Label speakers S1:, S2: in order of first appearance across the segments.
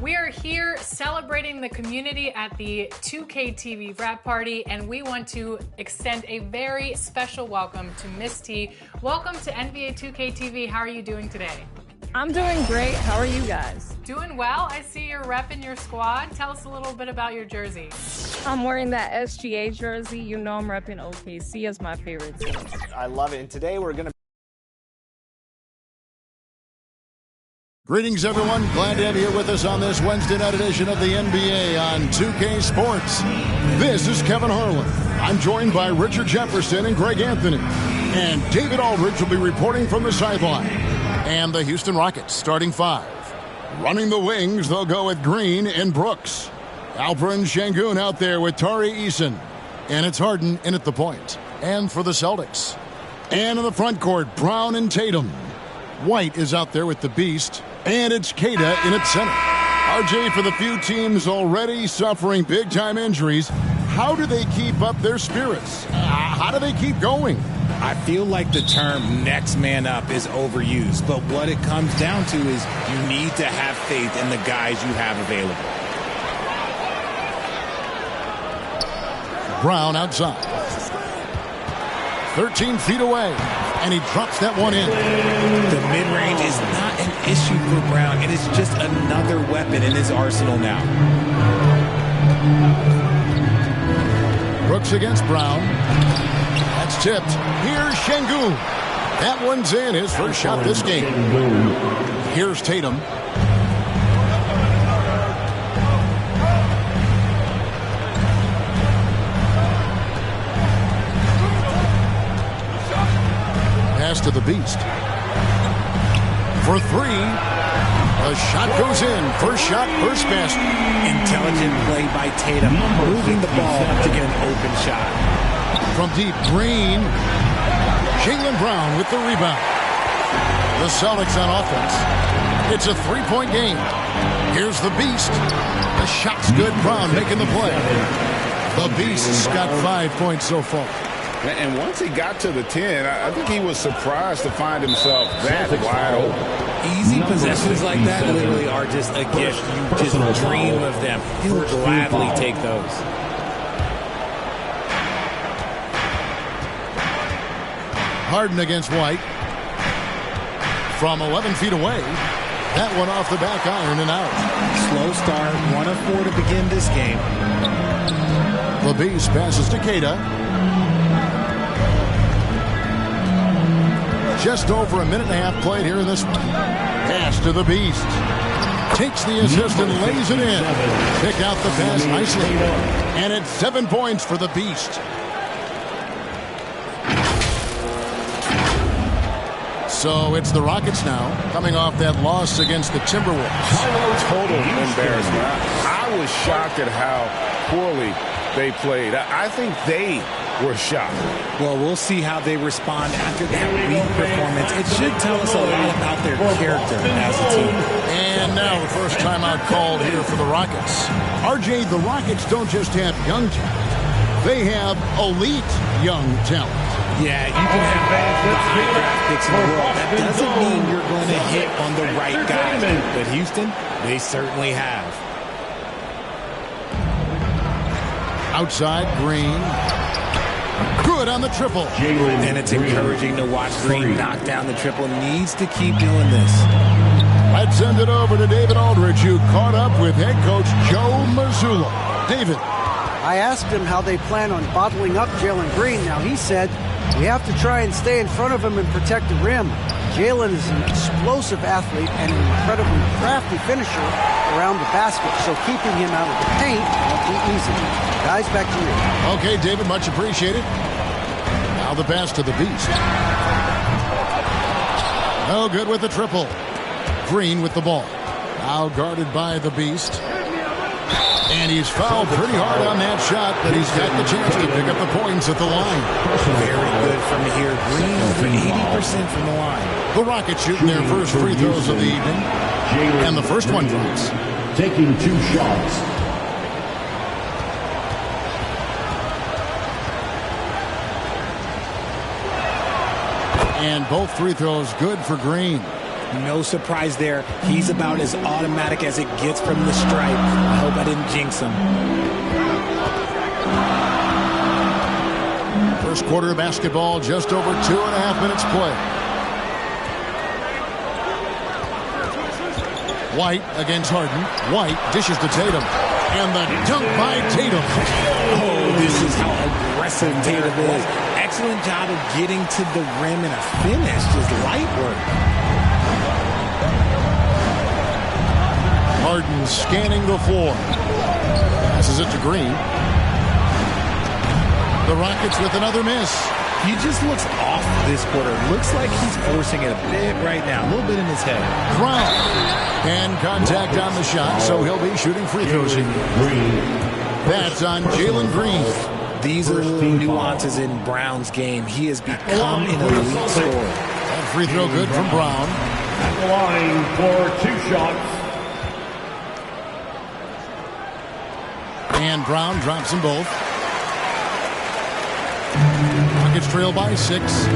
S1: We are here celebrating the community at the 2K TV wrap party, and we want to extend a very special welcome to Miss T. Welcome to NBA 2K TV. How are you doing today?
S2: I'm doing great. How are you guys?
S1: Doing well. I see you're repping your squad. Tell us a little bit about your jersey.
S2: I'm wearing that SGA jersey. You know I'm repping OKC as my favorite team.
S3: I love it. And today we're going to...
S4: Greetings, everyone. Glad to have you here with us on this Wednesday night edition of the NBA on 2K Sports. This is Kevin Harlan. I'm joined by Richard Jefferson and Greg Anthony. And David Aldridge will be reporting from the sideline. And the Houston Rockets starting five. Running the wings, they'll go with Green and Brooks. Alperen Şengün out there with Tari Eason. And it's Harden in at the point. And for the Celtics. And in the front court, Brown and Tatum. White is out there with the Beast. And it's Queta in its center. RJ, for the few teams already suffering big-time injuries, how do they keep up their spirits? How do they keep going?
S5: I feel like the term next man up is overused, but what it comes down to is you need to have faith in the guys you have available.
S4: Brown outside. 13 feet away, and he drops that one in.
S5: The mid-range is not an issue for Brown. It is just another weapon in his arsenal now.
S4: Brooks against Brown. That's tipped. Here's Şengün. That one's in, his first shot this game. Here's Tatum. Pass to the Beast. For three. The shot goes in. First shot, first basket.
S5: Intelligent play by Tatum, moving the ball to get an open shot.
S4: From deep, Green. Jaylen Brown with the rebound. The Celtics on offense. It's a three-point game. Here's the Beast. The shot's good. Brown making the play. The Beast's got 5 points so far.
S6: And once he got to the 10, I think he was surprised to find himself that wide open.
S5: Easy possessions like that literally are just a gift. You just dream of them. He'll gladly take those.
S4: Harden against White. From 11 feet away. That one off the back iron and out.
S5: Slow start. 1 of 4 to begin this game.
S4: The Beast passes to Queta. Just over a minute and a half played here in this one. Pass to the Beast. Takes the assist and lays it in. Pick out the pass nicely. And it's 7 points for the Beast. So it's the Rockets now, coming off that loss against the Timberwolves.
S6: Total embarrassment. I was shocked at how poorly they played. I think they were shocked.
S5: Well, we'll see how they respond after that weak performance. It should tell us a lot about their character as a team.
S4: And now the first timeout called here for the Rockets. RJ, the Rockets don't just have young talent. They have elite young talent.
S5: Yeah, you can have the high draft picks in the world. That doesn't mean you're going to hit on the right guys. But Houston, they certainly have.
S4: Outside, Green. Good on the triple.
S5: And it's encouraging to watch Green knock down the triple. Needs to keep doing this.
S4: Let's send it over to David Aldridge, who caught up with head coach Joe Mazzulla. David.
S7: I asked him how they plan on bottling up Jalen Green. Now, he said, we have to try and stay in front of him and protect the rim. Jalen is an explosive athlete and an incredibly crafty finisher around the basket, so keeping him out of the paint won't be easy. Guys, back to you.
S4: Okay, David, much appreciated. Now the pass to the Beast. No good with the triple. Green with the ball. Now guarded by the Beast. And he's fouled pretty hard on that shot, but he's got the chance to pick up the points at the line.
S5: Very good from here. Green over 80% from the line.
S4: The Rockets shooting their first free throws of the evening. And the first one drops.
S8: Taking 2 shots.
S4: And both free throws good for Green.
S5: No surprise there. He's about as automatic as it gets from the stripe. I hope I didn't jinx him.
S4: First quarter of basketball, just over 2.5 minutes play. White against Harden. White dishes to Tatum. And the dunk by Tatum.
S5: Oh, this is how aggressive Tatum is. Excellent job of getting to the rim and a finish. Just light work.
S4: Harden scanning the floor. Passes it to Green. The Rockets with another miss.
S5: He just looks off this quarter. Looks like he's forcing it a bit right now. A little bit in his head.
S4: Brown. And contact on the shot, so he'll be shooting free throws here. That's on Jalen Green.
S5: These are the nuances in Brown's game. He has become an elite scorer.
S4: That free throw good from Brown.
S8: At the line for 2 shots.
S4: And Brown drops them both. Rockets trail by 6.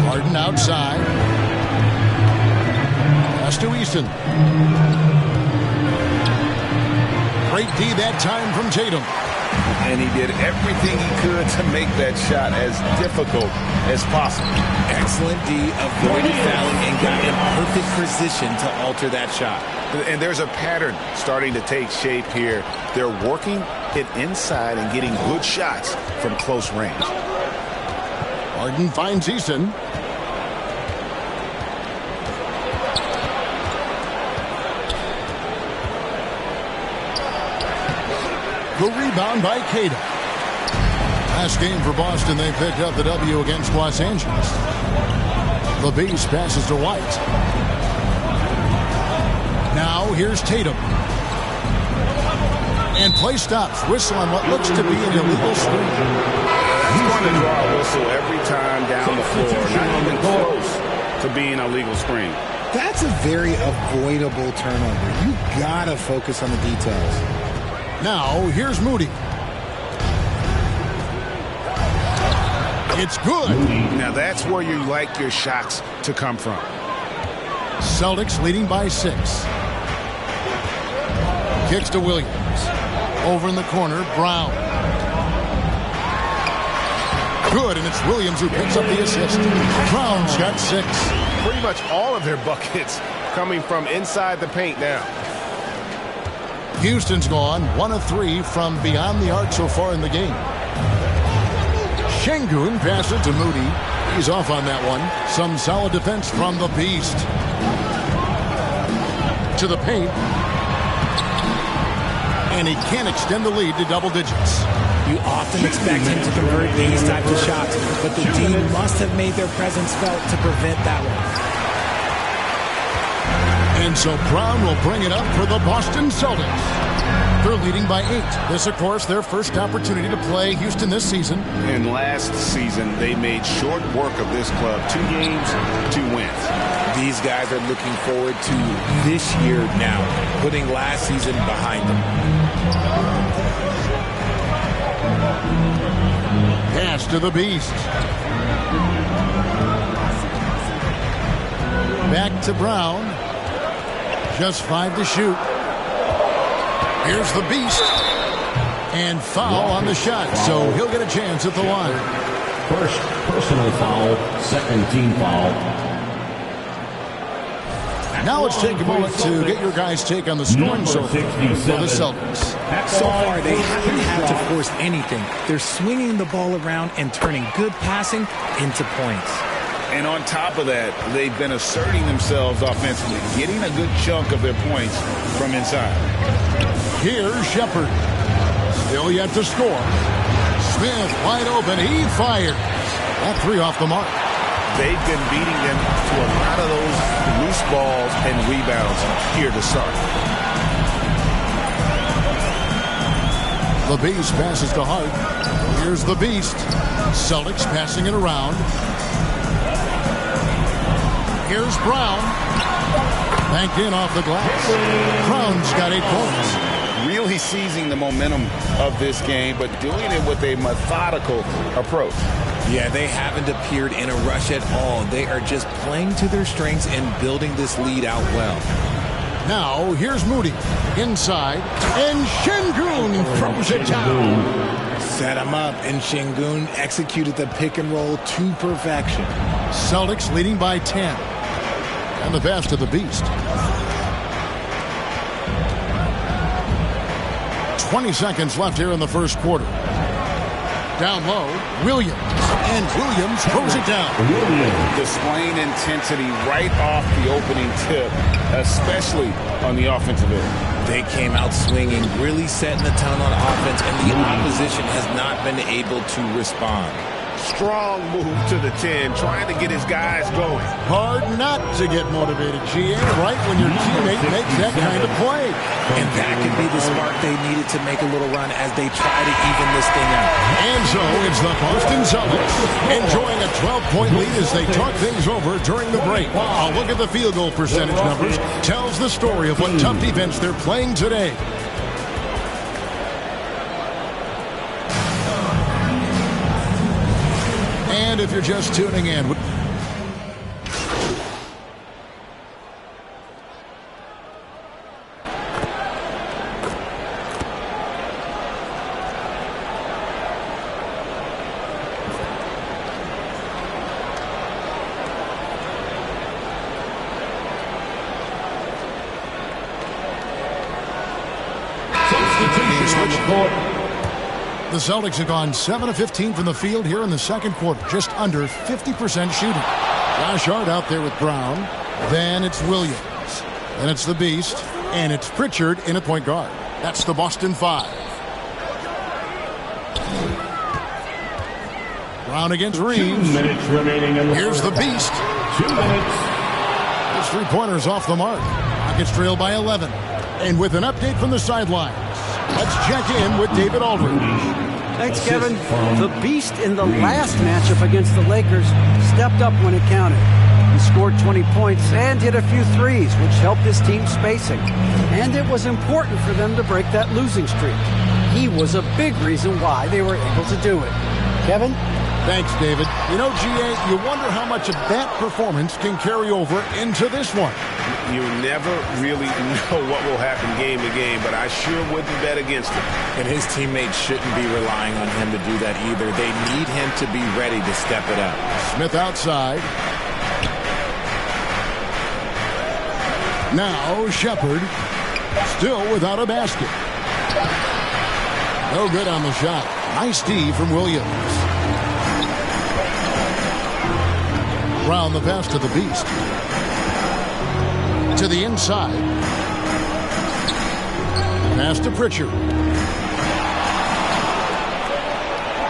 S4: Harden outside. Pass to Easton. Great D that time from Tatum.
S6: And he did everything he could to make that shot as difficult as possible.
S5: Excellent D, avoided fouling and got in perfect position to alter that shot.
S6: And there's a pattern starting to take shape here. They're working it inside and getting good shots from close range.
S4: Harden finds Easton. The rebound by Cada. Last game for Boston, they picked up the W against Los Angeles. The Beast passes to White. Now here's Tatum. And play stops. Whistle on what looks to be an illegal screen.
S6: He's going to draw a whistle every time down the floor. Not even close to being a legal screen.
S5: That's a very avoidable turnover. You gotta focus on the details.
S4: Now, here's Moody. It's good.
S6: Now, that's where you like your shots to come from.
S4: Celtics leading by 6. Kicks to Williams. Over in the corner, Brown. Good, and it's Williams who picks up the assist. Brown's got 6.
S6: Pretty much all of their buckets coming from inside the paint now.
S4: Houston's gone 1 of 3 from beyond the arc so far in the game. Şengün passes to Moody. He's off on that one. Some solid defense from the Beast. To the paint. And he can't extend the lead to double digits.
S5: You often expect him to convert these types of shots, but the team must have made their presence felt to prevent that one.
S4: And so Brown will bring it up for the Boston Celtics. They're leading by 8. This, of course, their first opportunity to play Houston this season.
S6: And last season, they made short work of this club. 2 games, 2 wins.
S5: These guys are looking forward to this year now, putting last season behind them.
S4: Pass to the Beast. Back to Brown. Just 5 to shoot. Here's the Beast. And foul on the shot, so he'll get a chance at the line.
S8: First personal foul, second team foul.
S4: Now let's take a moment to get your guys' take on the scoring so far for the Celtics.
S5: So far, they haven't had to force anything. They're swinging the ball around and turning good passing into points.
S6: And on top of that, they've been asserting themselves offensively, getting a good chunk of their points from inside.
S4: Here's Shepard. Still yet to score. Smith wide open. He fires. That 3 off the mark.
S6: They've been beating them to a lot of those loose balls and rebounds here to start.
S4: The Beast passes to Hart. Here's the Beast. Celtics passing it around. Here's Brown. Banked in off the glass. Brown's got 8 points.
S6: Really seizing the momentum of this game, but doing it with a methodical approach.
S5: Yeah, they haven't appeared in a rush at all. They are just playing to their strengths and building this lead out well.
S4: Now, here's Moody. Inside, and Şengün throws it down.
S5: Set him up, and Şengün executed the pick and roll to perfection.
S4: Celtics leading by 10. And the pass to the Beast. 20 seconds left here in the first quarter. Down low, Williams. And Williams throws it down.
S6: Displaying intensity right off the opening tip, especially on the offensive end.
S5: They came out swinging, really setting the tone on offense, and the opposition has not been able to respond.
S6: Strong move to the 10, trying to get his guys going.
S4: Hard not to get motivated, GA, right when your teammate makes that kind of play.
S5: And that could be the spark they needed to make a little run as they try to even this thing out.
S4: And so it's the Boston Celtics enjoying a 12-point lead as they talk things over during the break. A look at the field goal percentage numbers tells the story of what tough defense they're playing today. And if you're just tuning in, the Celtics have gone 7 of 15 from the field here in the second quarter, just under 50% shooting. Josh Hart out there with Brown. Then it's Williams. Then it's the Beast. And it's Pritchard in at point guard. That's the Boston 5. Brown against Reeves.
S8: 2 minutes remaining in the
S4: Here's the Beast.
S8: 2 minutes.
S4: His three-pointers off the mark. Rockets trail by 11. And with an update from the sidelines, let's check in with David Aldridge.
S7: Thanks, Kevin. The Beast in the last matchup against the Lakers stepped up when it counted. He scored 20 points and hit a few threes, which helped his team spacing. And it was important for them to break that losing streak. He was a big reason why they were able to do it. Kevin?
S4: Thanks, David. You know, GA, you wonder how much of that performance can carry over into this one.
S6: You never really know what will happen game to game, but I sure wouldn't bet against him.
S5: And his teammates shouldn't be relying on him to do that either. They need him to be ready to step it up.
S4: Smith outside. Now Shepherd, still without a basket. No good on the shot. Nice D from Williams. Brown the pass to the Beast. To the inside. Pass to Pritchard.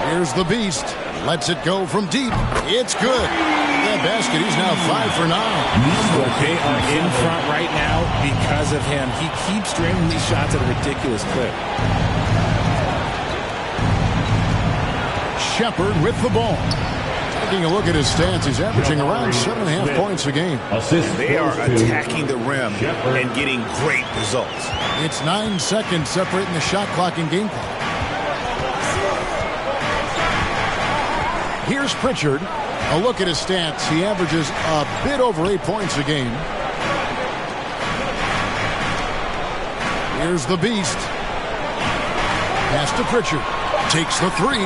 S4: Here's the Beast. Lets it go from deep. It's good. That basket, he's now 5 for 9.
S5: They are in front right now because of him. He keeps draining these shots at a ridiculous clip.
S4: Shepherd with the ball. Taking a look at his stats, he's averaging around 7.5 points a game.
S6: They are attacking the rim and getting great results.
S4: It's 9 seconds separating the shot clock and game clock. Here's Pritchard. A look at his stats. He averages a bit over 8 points a game. Here's the Beast. Pass to Pritchard. Takes the three.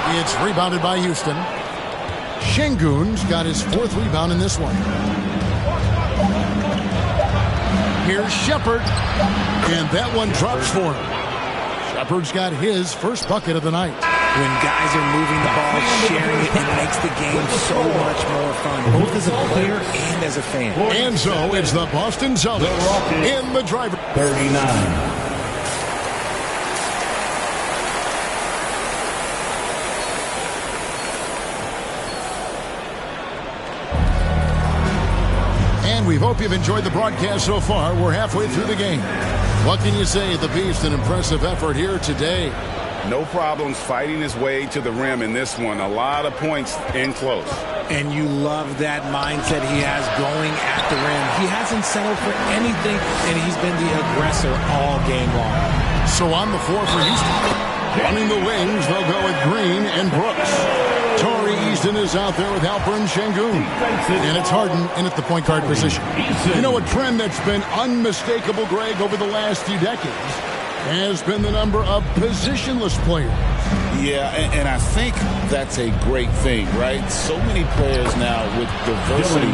S4: It's rebounded by Houston. Şengün's got his 4th rebound in this one. Here's Shepherd. And that one drops for him. Shepherd's got his first bucket of the night.
S5: When guys are moving the ball, sharing it, it makes the game so much more fun, both as a player and as a fan.
S4: And so it's the Boston Celtics in the driver.
S8: 39.
S4: We hope you've enjoyed the broadcast so far. We're halfway through the game. What can you say? The Beast, an impressive effort here today.
S6: No problems fighting his way to the rim in this one. A lot of points in close.
S5: And you love that mindset he has going at the rim. He hasn't settled for anything, and he's been the aggressor all game long.
S4: So on the floor for Houston. Running the wings, they'll go with Green and Brooks. Torrey Easton is out there with Alperen Şengün. And it's Harden in at the point guard position. You know, a trend that's been unmistakable, Greg, over the last few decades has been the number of positionless players.
S6: Yeah, and I think that's a great thing, right? So many players now with diversity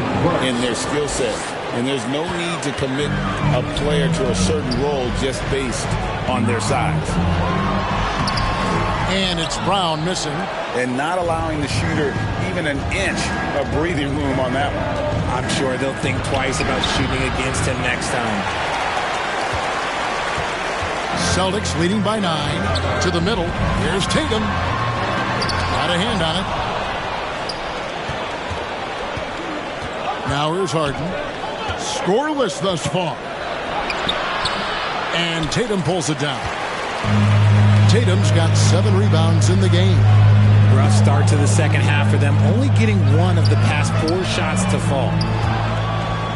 S6: in their skill set. And there's no need to commit a player to a certain role just based on their size.
S4: And it's Brown missing.
S6: And not allowing the shooter even an inch of breathing room on that one.
S5: I'm sure they'll think twice about shooting against him next time.
S4: Celtics leading by 9 to the middle. Here's Tatum. Got a hand on it. Now here's Harden. Scoreless thus far. And Tatum pulls it down. Tatum's got 7 rebounds in the game.
S5: Rough start to the second half for them, only getting 1 of the past 4 shots to fall.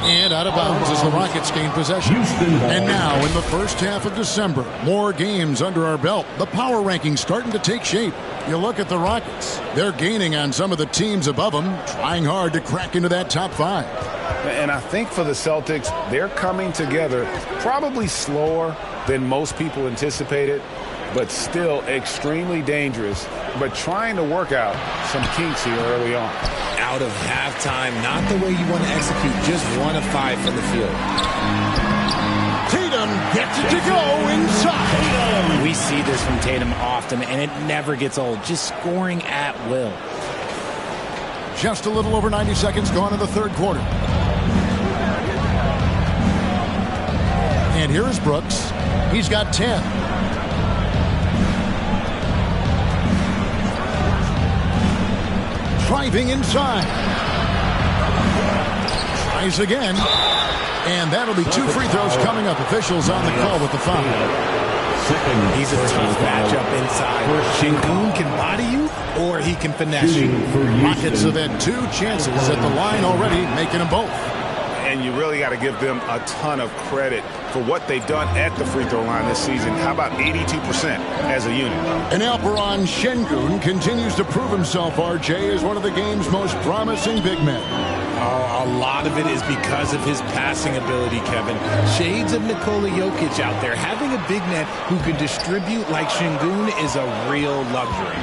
S4: And out of bounds as the Rockets gain possession. And now in the first half of December, more games under our belt. The power rankings starting to take shape. You look at the Rockets. They're gaining on some of the teams above them, trying hard to crack into that top 5.
S6: And I think for the Celtics, they're coming together probably slower than most people anticipated, but still extremely dangerous, but trying to work out some kinks here early on.
S5: Out of halftime, not the way you want to execute, just 1 of 5 from the field.
S4: Tatum gets it to go inside.
S5: We see this from Tatum often, and it never gets old, just scoring at will.
S4: Just a little over 90 seconds gone in the third quarter. And here is Brooks. He's got 10. Driving inside. Tries again. And that'll be 2 free throws coming up. Officials on the call with the foul.
S5: He's a tough matchup inside. Şengün can body you, or he can finesse you.
S4: Rockets have had 2 chances at the line already, making them both.
S6: And you really got to give them a ton of credit for what they've done at the free throw line this season. How about 82% as a unit?
S4: And Alperen Şengün continues to prove himself, RJ, as one of the game's most promising big men.
S5: Oh, a lot of it is because of his passing ability, Kevin. Shades of Nikola Jokic out there. Having a big man who can distribute like Şengün is a real luxury.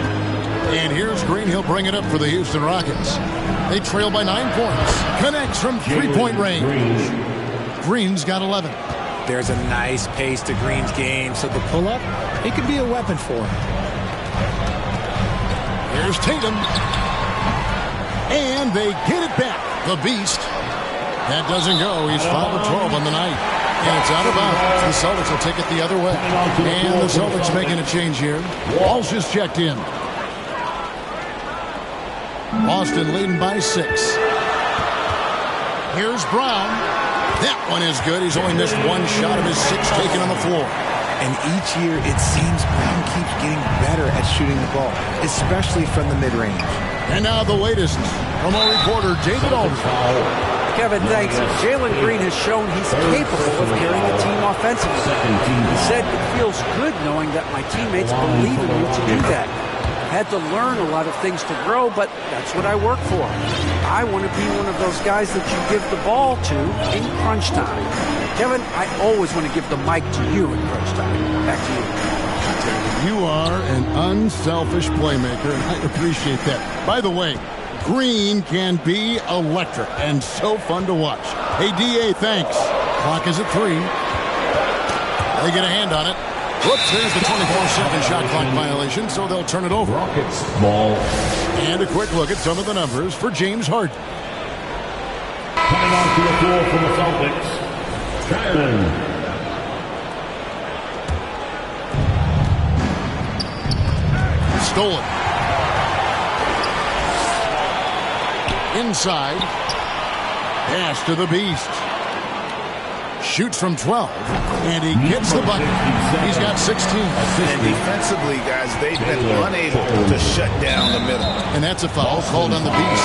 S4: And here's Green. He'll bring it up for the Houston Rockets. They trail by 9 points. Connects from 3-point range. Green's got 11.
S5: There's a nice pace to Green's game, so the pull-up, it could be a weapon for him.
S4: Here's Tatum. And they get it back. The Beast. That doesn't go. He's 5 of 12 on the night. And it's out of bounds. The Celtics will take it the other way. And the Celtics making a change here. Walsh is checked in. Boston leading by 6. Here's Brown. That one is good. He's only missed 1 shot of his 6 taken on the floor.
S5: And each year it seems Brown keeps getting better at shooting the ball, especially from the mid-range.
S4: And now the latest from our reporter, David Aldridge.
S7: Kevin, thanks. Jalen Green has shown he's capable of carrying the team offensively. He said, "It feels good knowing that my teammates believe in me to do that. Had to learn a lot of things to grow, but that's what I work for. I want to be one of those guys that you give the ball to in crunch time." Kevin, I always want to give the mic to you in crunch time. Back to you.
S4: You are an unselfish playmaker, and I appreciate that. By the way, Green can be electric and so fun to watch. Hey, DA, thanks. Clock is at 3. They get a hand on it. Whoops, there's the 24-second shot clock violation, so they'll turn it over.
S8: Rockets ball.
S4: And a quick look at some of the numbers for James Harden.
S8: Coming onto the floor for the Celtics, Shannon.
S4: Stolen. Inside. Pass to the Beast. Shoots from 12. And he gets the bucket. He's got 16.
S6: And defensively, guys, they've been unable to shut down the middle.
S4: And that's a foul called on the Beast.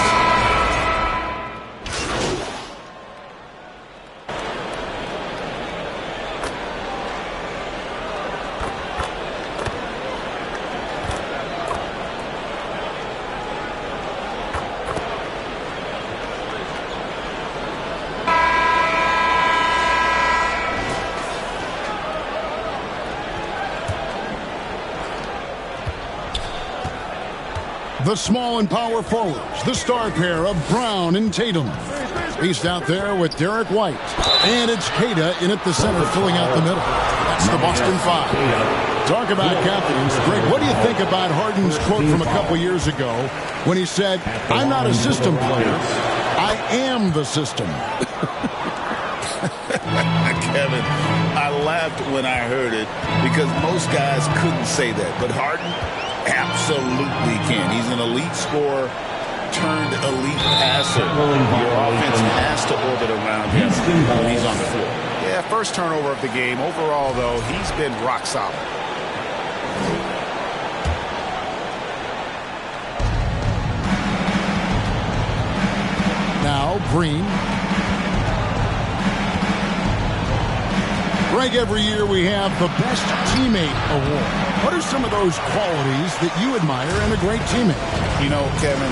S4: The small and power forwards, the star pair of Brown and Tatum. He's out there with Derek White. And it's Queta in at the center, filling out the middle. That's the Boston Five. Talk about confidence. Greg, what do you think about Harden's quote from a couple years ago when he said, "I'm not a system player, I am the system"?
S6: Kevin, I laughed when I heard it because most guys couldn't say that. But Harden absolutely can. He's an elite scorer turned elite passer. Your offense has to orbit around him when he's on the floor.
S3: Yeah, first turnover of the game. Overall, though, he's been rock solid.
S4: Now, Green. Greg, every year we have the Best Teammate Award. What are some of those qualities that you admire in a great teammate?
S6: You know, Kevin,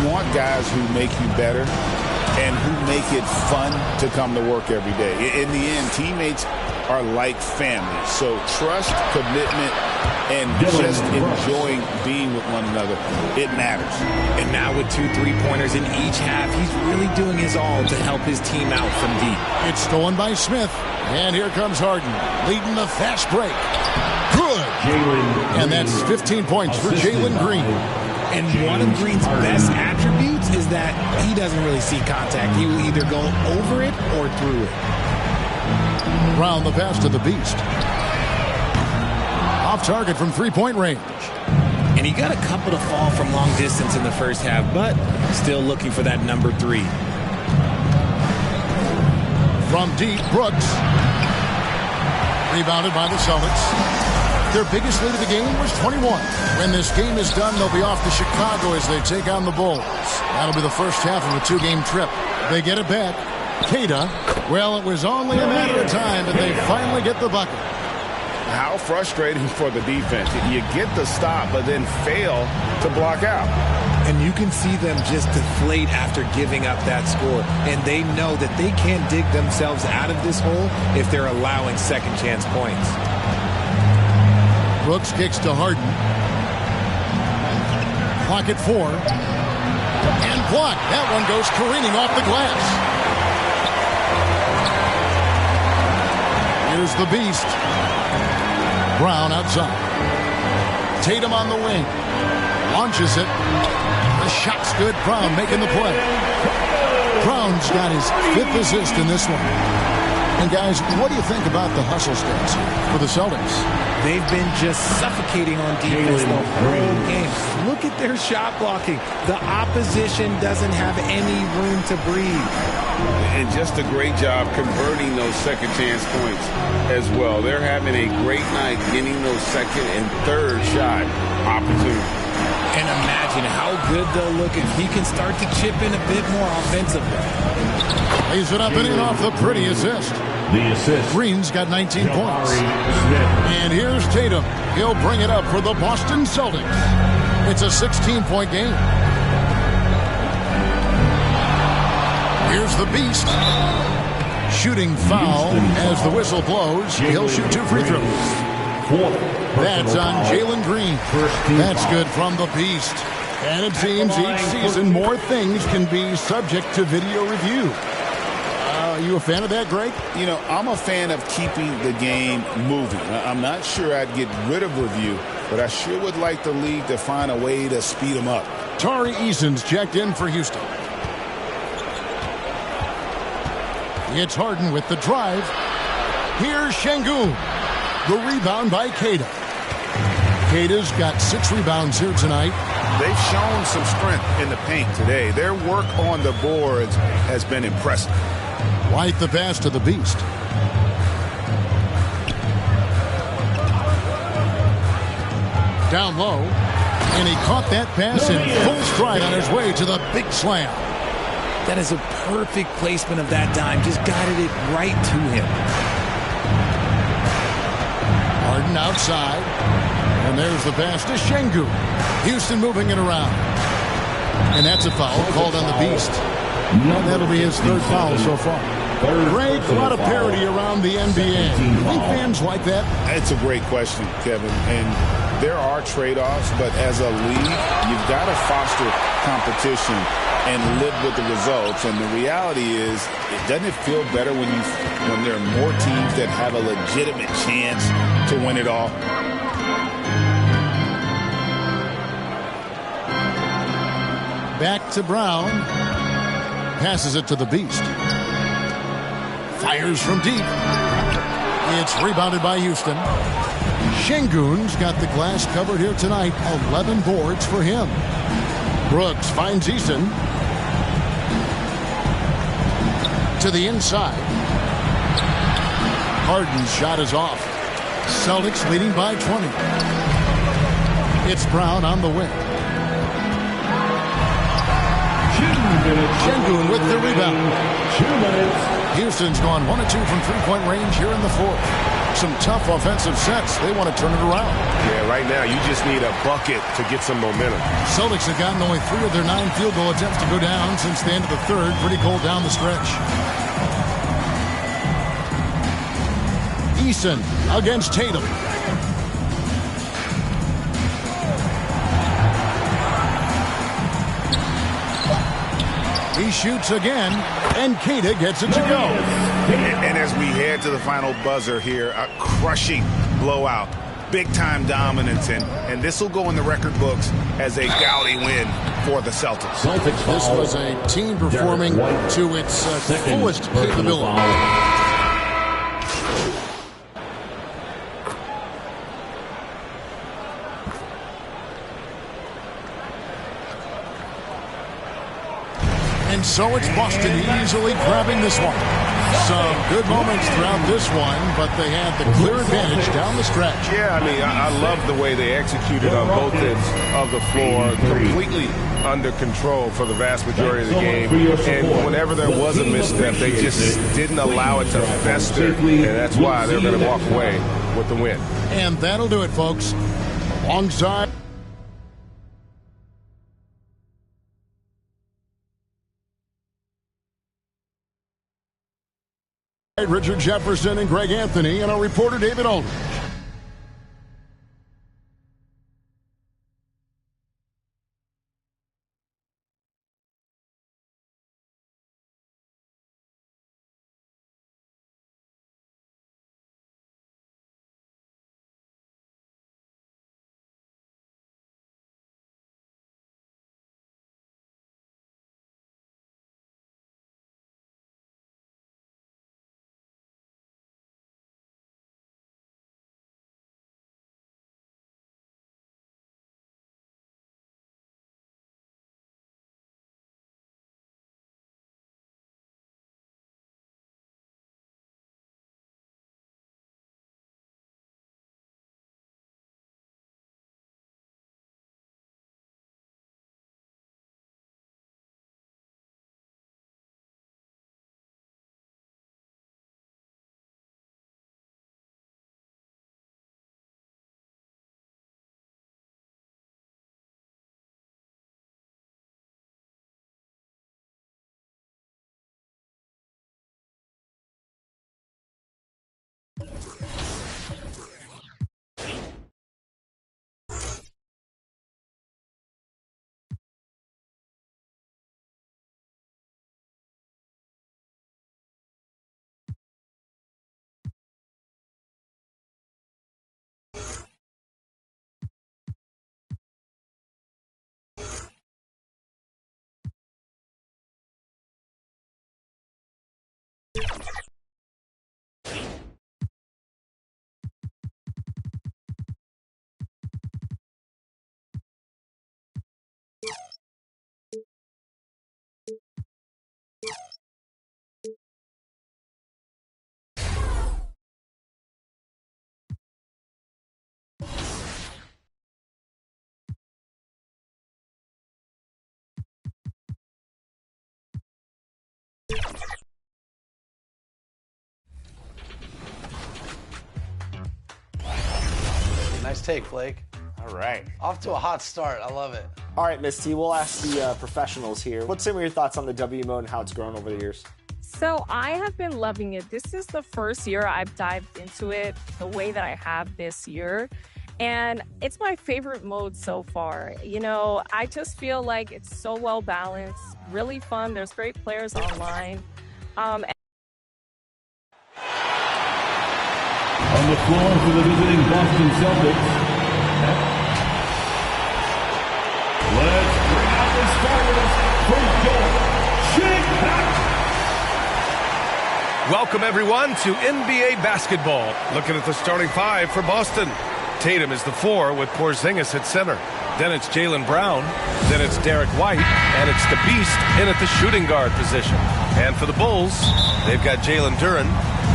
S6: you want guys who make you better and who make it fun to come to work every day. In the end, teammates are like family. So trust, commitment, and just enjoying being with one another, it matters.
S5: And now with 2 3-pointers in each half, he's really doing his all to help his team out from deep.
S4: It's stolen by Smith. And here comes Harden, leading the fast break. Good. And that's 15 points for Jalen Green.
S5: And one of Green's best attributes is that he doesn't really see contact. He will either go over it or through it.
S4: Round the pass to the Beast. Off target from three-point range.
S5: And he got a couple to fall from long distance in the first half, but still looking for that number 3.
S4: From deep, Brooks. Rebounded by the Celtics. Their biggest lead of the game was 21. When this game is done, they'll be off to Chicago as they take on the Bulls. That'll be the first half of a 2-game trip. They get it back. Queta, well, it was only a matter of time, but they finally get the bucket.
S6: How frustrating for the defense. You get the stop, but then fail to block out.
S5: And you can see them just deflate after giving up that score. And they know that they can't dig themselves out of this hole if they're allowing second chance points.
S4: Brooks kicks to Harden. Clock at 4. And blocked. That one goes careening off the glass. Here's the Beast. Brown outside. Tatum on the wing. Launches it. The shot's good. Brown making the play. Brown's got his 5th assist in this one. And guys, what do you think about the hustle stats for the Celtics?
S5: They've been just suffocating on defense the whole game. Look at their shot blocking. The opposition doesn't have any room to breathe.
S6: And just a great job converting those second chance points as well. They're having a great night getting those second and third shot opportunities.
S5: And imagine how good they'll look if he can start to chip in a bit more offensively.
S4: Lays it up and in off the pretty assist.
S8: The assist.
S4: Green's got 19 points. And here's Tatum. He'll bring it up for the Boston Celtics. It's a 16-point game. Here's the Beast. Shooting foul as the whistle blows. He'll shoot 2 free throws. That's on Jalen Green. That's good from the Beast. And it seems each season more things can be subject to video review. Are you a fan of that, Greg?
S6: You know, I'm a fan of keeping the game moving. I'm not sure I'd get rid of review, but I sure would like the league to find a way to speed them up.
S4: Tari Eason's checked in for Houston. It's Harden with the drive. Here's Şengün. The rebound by Queta. Queta's got 6 rebounds here tonight.
S3: They've shown some strength in the paint today. Their work on the boards has been impressive.
S4: White the pass to the Beast. Down low. And he caught that pass in full stride on his way to the big slam.
S5: That is a perfect placement of that dime. Just guided it right to him.
S4: Harden outside. And there's the pass to Şengün. Houston moving it around. And that's a foul called on the Beast. And that'll be his 3rd foul so far. Greg, a lot of parity around the NBA. Do you think fans like that?
S6: It's a great question, Kevin. And there are trade-offs, but as a league, you've got to foster competition and live with the results. And the reality is, doesn't it feel better when there are more teams that have a legitimate chance to win it all?
S4: Back to Brown. Passes it to the Beast. Fires from deep. It's rebounded by Houston. Şengün's got the glass covered here tonight. 11 boards for him. Brooks finds Eason. To the inside. Harden's shot is off. Celtics leading by 20. It's Brown on the wing. Şengün with the rebound.
S8: 2 minutes.
S4: Houston's gone 1 of 2 from three-point range here in the fourth. Some tough offensive sets. They want to turn it around.
S9: Yeah, right now you just need a bucket to get some momentum.
S4: Celtics have gotten only 3 of their 9 field goal attempts to go down since the end of the third. Pretty cold down the stretch. Eason against Tatum. He shoots again, and Keita gets it to go.
S3: And as we head to the final buzzer here, a crushing blowout, big-time dominance, and this will go in the record books as a gaudy win for the Celtics.
S4: This was a team performing to its fullest capability. And so it's Boston easily grabbing this one. Some good moments throughout this one, but they had the clear advantage down the stretch.
S9: Yeah, I mean, I love the way they executed on both ends of the floor, completely under control for the vast majority of the game. And whenever there was a misstep, they just didn't allow it to fester, and that's why they're going to walk away with the win.
S4: And that'll do it, folks. Alongside Richard Jefferson and Greg Anthony, and our reporter David Aldridge.
S10: Nice take, Blake.
S11: All right.
S10: Off to a hot start. I love it.
S11: All right, Miss T, we'll ask the professionals here. What's some of your thoughts on the W mode and how it's grown over the years?
S2: So I have been loving it. This is the first year I've dived into it the way that I have this year. And it's my favorite mode so far. You know, I just feel like it's so well balanced, really fun. There's great players online.
S8: On the floor for the visiting Boston Celtics. Let's bring out the starters from Chicago.
S9: Welcome, everyone, to NBA basketball. Looking at the starting five for Boston. Tatum is the 4 with Porzingis at center. Then it's Jaylen Brown. Then it's Derek White. And it's the Beast in at the shooting guard position. And for the Bulls, they've got Jalen Duren,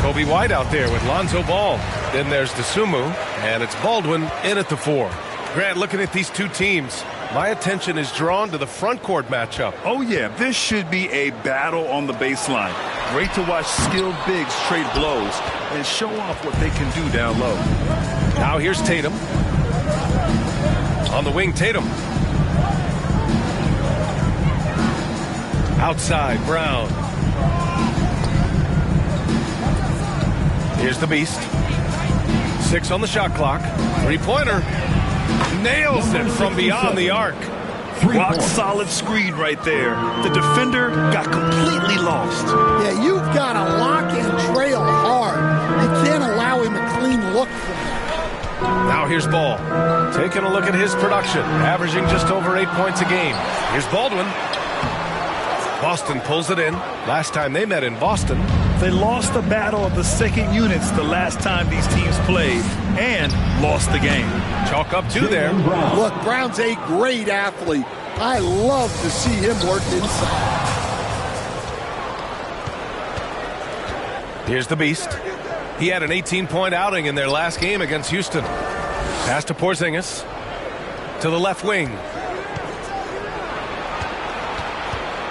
S9: Kobe White out there with Lonzo Ball. Then there's Dosunmu, and it's Baldwin in at the 4. Grant, looking at these two teams, my attention is drawn to the front court matchup.
S12: Oh, yeah, this should be a battle on the baseline. Great to watch skilled bigs trade blows and show off what they can do down low.
S9: Now here's Tatum. On the wing, Tatum. Outside, Brown. Here's the Beast. 6 on the shot clock. Three-pointer. Nails it from beyond the arc.
S12: Rock solid screen right there. The defender got completely lost.
S13: Yeah, you've got to lock and trail hard. You can't allow him a clean look from that.
S9: Now here's Ball. Taking a look at his production. Averaging just over 8 points a game. Here's Baldwin. Boston pulls it in. Last time they met in Boston,
S12: they lost the battle of the second units the last time these teams played and lost the game.
S9: Chalk up 2 there.
S13: Look, Brown's a great athlete. I love to see him work inside.
S9: Here's the Beast. He had an 18-point outing in their last game against Houston. Pass to Porzingis. To the left wing.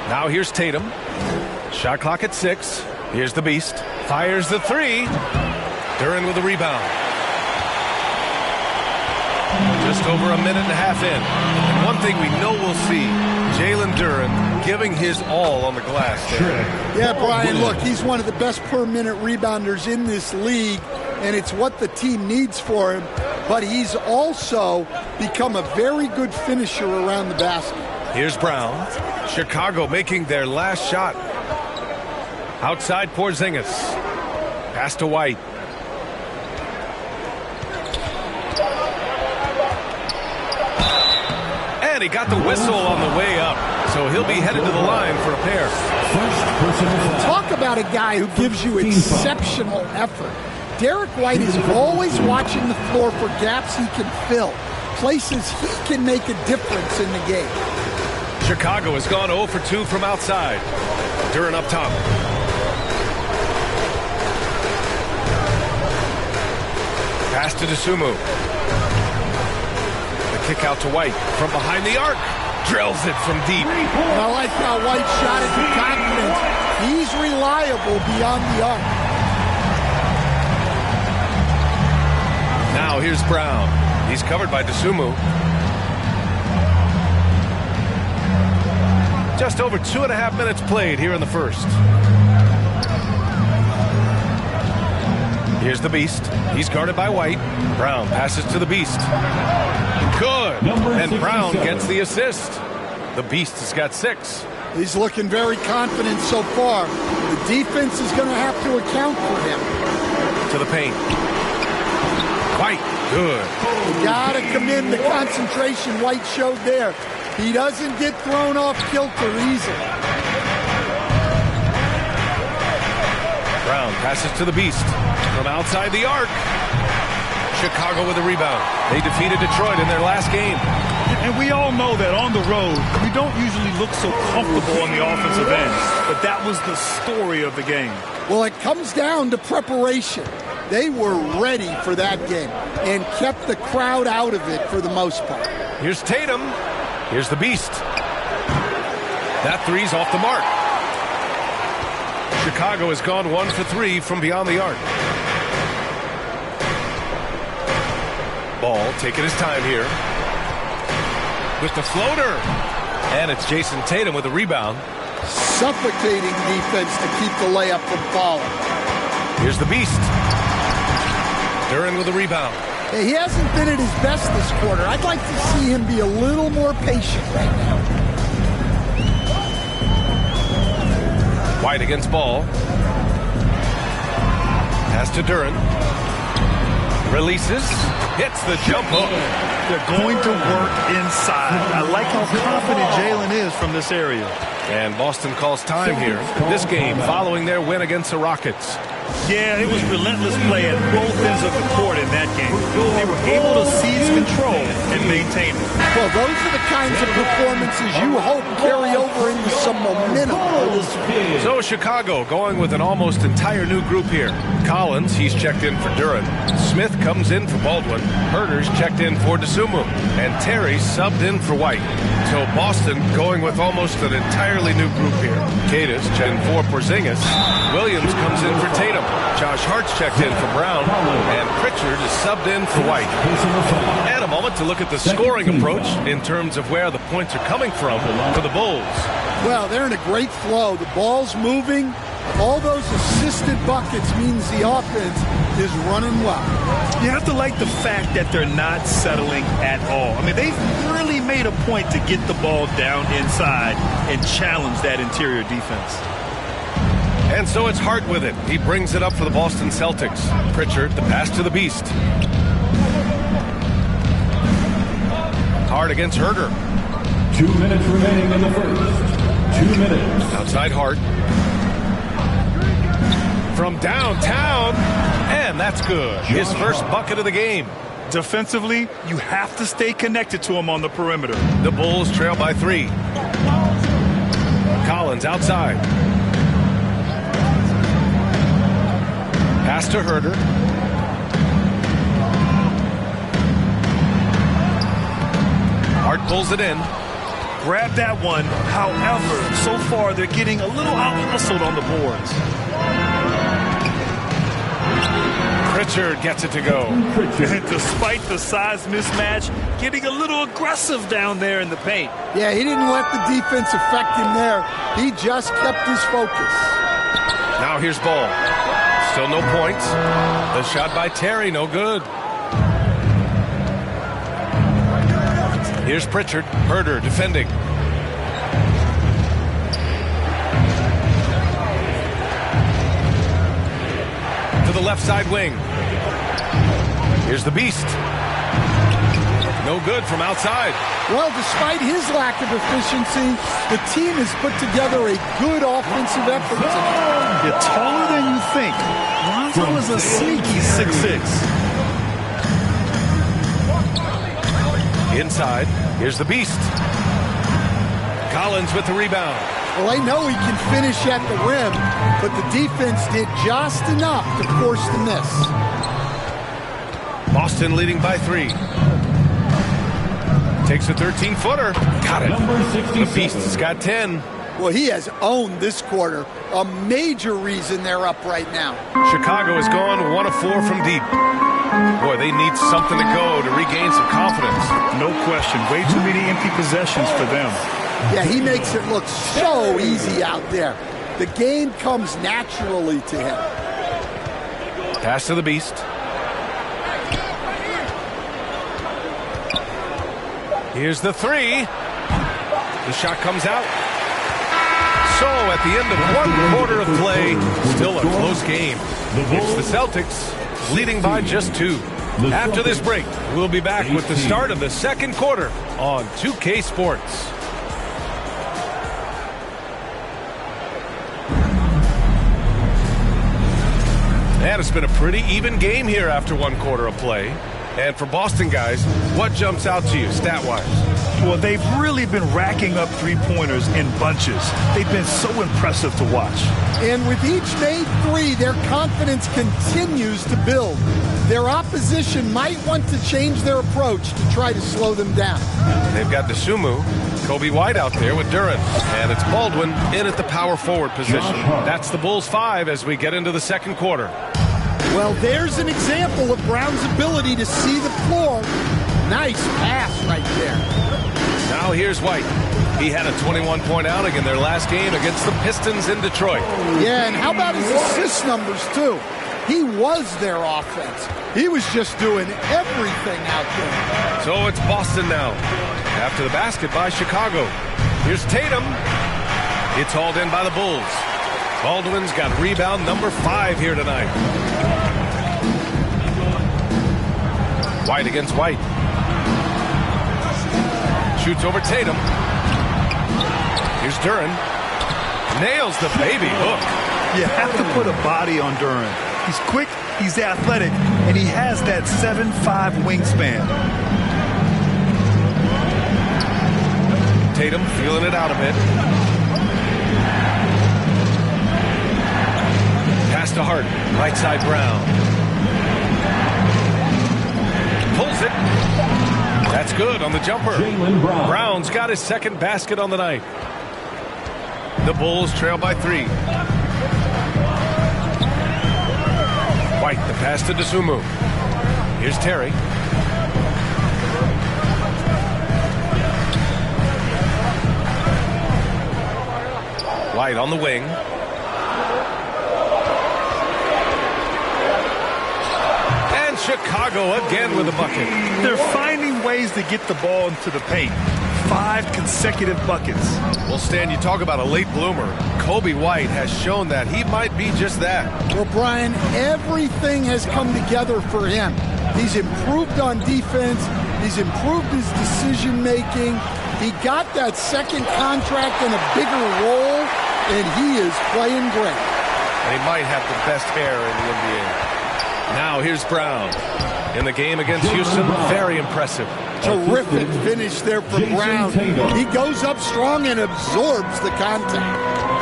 S9: Now here's Tatum. Shot clock at 6. Here's the Beast. Fires the 3. Duren with the rebound. Just over a minute and a half in. And one thing we know we'll see, Jalen Duren giving his all on the glass there.
S13: Yeah, Brian, look, he's one of the best per-minute rebounders in this league, and it's what the team needs for him. But he's also become a very good finisher around the basket.
S9: Here's Brown. Chicago making their last shot. Outside Porzingis. Pass to White. And he got the whistle on the way up. So he'll be headed to the line for a pair.
S13: Talk about a guy who gives you exceptional effort. Derek White is always watching the floor for gaps he can fill, places he can make a difference in the game.
S9: Chicago has gone 0 for 2 from outside. Duren up top. Pass to Dosunmu. The kick out to White from behind the arc. Drills it from deep.
S13: And I like how White shot it with confidence. He's reliable beyond the arc.
S9: Now here's Brown. He's covered by Dosunmu. Just over 2.5 minutes played here in the first. Here's the Beast. He's guarded by White. Brown passes to the Beast. Good. And Brown gets the assist. The Beast has got 6.
S13: He's looking very confident so far. The defense is going to have to account for him.
S9: To the paint. White. Good.
S13: You got to commend the concentration White showed there. He doesn't get thrown off kilter easily.
S9: Brown passes to the Beast. From outside the arc. Chicago with a rebound. They defeated Detroit in their last game.
S12: And we all know that on the road, you don't usually look so comfortable on the offensive end. But that was the story of the game.
S13: Well, it comes down to preparation. They were ready for that game and kept the crowd out of it for the most part.
S9: Here's Tatum. Here's the Beast. That 3's off the mark. Chicago has gone 1 for 3 from beyond the arc. Ball taking his time here. With the floater. And it's Jason Tatum with a rebound.
S13: Suffocating defense to keep the layup from falling.
S9: Here's the Beast. Duren with a rebound.
S13: He hasn't been at his best this quarter. I'd like to see him be a little more patient right now.
S14: White against ball. Pass to Duran. Releases. Hits the jump hook.
S12: They're going to work inside. I like how confident Jalen is from this area.
S14: And Boston calls time here. This game following their win against the Rockets.
S12: Yeah, it was relentless play at both ends of the court in that game. They were able to seize control and maintain it.
S13: Well, those are the kinds of performances you hope carry over into some momentum.
S14: So Chicago going with an almost entire new group here. Collins, he's checked in for Duran. Smith comes in for Baldwin. Herter's checked in for DeSumo. And Terry subbed in for White. So Boston going with almost an entirely new group here. Cadis checked in for Porzingis. Williams comes in for Tatum. Josh Hart's checked in for Brown. And Pritchard is subbed in for White. And a moment to look at the scoring approach in terms of where the points are coming from for the Bulls.
S13: Well, they're in a great flow. The ball's moving. All those assisted buckets means the offense is running well.
S12: You have to like the fact that they're not settling at all. I mean, they've really made a point to get the ball down inside and challenge that interior defense.
S14: And so it's Hart with it. He brings it up for the Boston Celtics. Pritchard, the pass to the Beast. Hart against Herter.
S8: 2 minutes remaining in the first. 2 minutes.
S14: Outside Hart. From downtown. And that's good. His first bucket of the game.
S12: Defensively, you have to stay connected to him on the perimeter.
S14: The Bulls trail by 3. Collins outside. Pass to Herter. Hart pulls it in.
S12: Grab that one. However, so far they're getting a little out-hustled on the boards.
S14: Pritchard gets it to go.
S12: And despite the size mismatch, getting a little aggressive down there in the paint.
S13: Yeah, he didn't let the defense affect him there. He just kept his focus.
S14: Now here's Ball. Still no points. The shot by Terry, no good. Here's Pritchard. Herter defending. To the left side wing. Here's the Beast. No good from outside.
S13: Well, despite his lack of efficiency, the team has put together a good offensive effort tonight.
S12: You're taller than you think. Lonzo is a sneaky 6'6".
S14: Inside, here's the Beast. Collins with the rebound.
S13: Well, they know he can finish at the rim, but the defense did just enough to force the miss.
S14: Boston leading by 3. Takes a 13-footer. Got it. The Beast's got 10.
S13: Well, he has owned this quarter. A major reason they're up right now.
S14: Chicago has gone 1 of 4 from deep. Boy, they need something to go to regain some confidence.
S12: No question. Way too many empty possessions for them.
S13: Yeah, he makes it look so easy out there. The game comes naturally to him.
S14: Pass to the Beast. Here's the 3. The shot comes out. So at the end of 1 quarter of play, still a close game. It's the Celtics leading by just 2. After this break, we'll be back with the start of the second quarter on 2K Sports. And it's been a pretty even game here after 1 quarter of play. And for Boston guys, what jumps out to you stat-wise?
S12: Well, they've really been racking up three-pointers in bunches. They've been so impressive to watch.
S13: And with each made 3, their confidence continues to build. Their opposition might want to change their approach to try to slow them down.
S14: They've got DeSumo, Kobe White out there with Duran. And it's Baldwin in at the power forward position. That's the Bulls 5 as we get into the second quarter.
S13: Well, there's an example of Brown's ability to see the floor. Nice pass right there.
S14: Now here's White. He had a 21-point outing in their last game against the Pistons in Detroit.
S13: Yeah, and how about his assist numbers, too? He was their offense. He was just doing everything out there.
S14: So it's Boston now. After the basket by Chicago. Here's Tatum. It's hauled in by the Bulls. Baldwin's got rebound number 5 here tonight. White against White. Shoots over Tatum. Here's Duren. Nails the baby hook.
S12: You have to put a body on Duren. He's quick, he's athletic, and he has that 7'5" wingspan.
S14: Tatum feeling it out a bit. Pass to Harden. Right side Brown. Pulls it. That's good on the jumper. Brown's got his second basket on the night. The Bulls trail by 3. White, the pass to Dosunmu. Here's Terry. White on the wing. And Chicago again with a bucket.
S12: They're finding ways to get the ball into the paint. 5 consecutive buckets.
S14: Well, Stan, you talk about a late bloomer. Kobe White has shown that he might be just that.
S13: Well, Brian, everything has come together for him. He's improved on defense. He's improved his decision-making. He got that second contract in a bigger role, and he is playing great.
S14: And he might have the best hair in the NBA. Now here's Brown. In the game against Houston, very impressive.
S13: Terrific finish there for Brown. He goes up strong and absorbs the contact.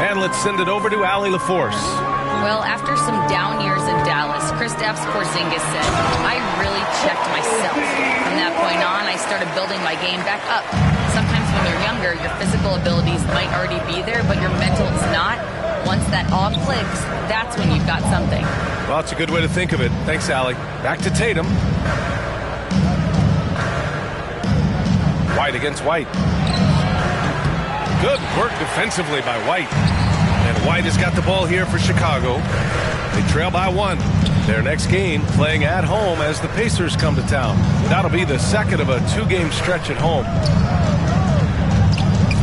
S14: And let's send it over to Allie LaForce.
S15: Well, after some down years in Dallas, Kristaps Porzingis said, I really checked myself. From that point on, I started building my game back up. Sometimes when you're younger, your physical abilities might already be there, but your mental is not. Once that all clicks, that's when you've got something.
S14: Well, it's a good way to think of it. Thanks, Allie. Back to Tatum. White against White. Good work defensively by White. And White has got the ball here for Chicago. They trail by 1. Their next game playing at home as the Pacers come to town. That'll be the second of a 2-game stretch at home.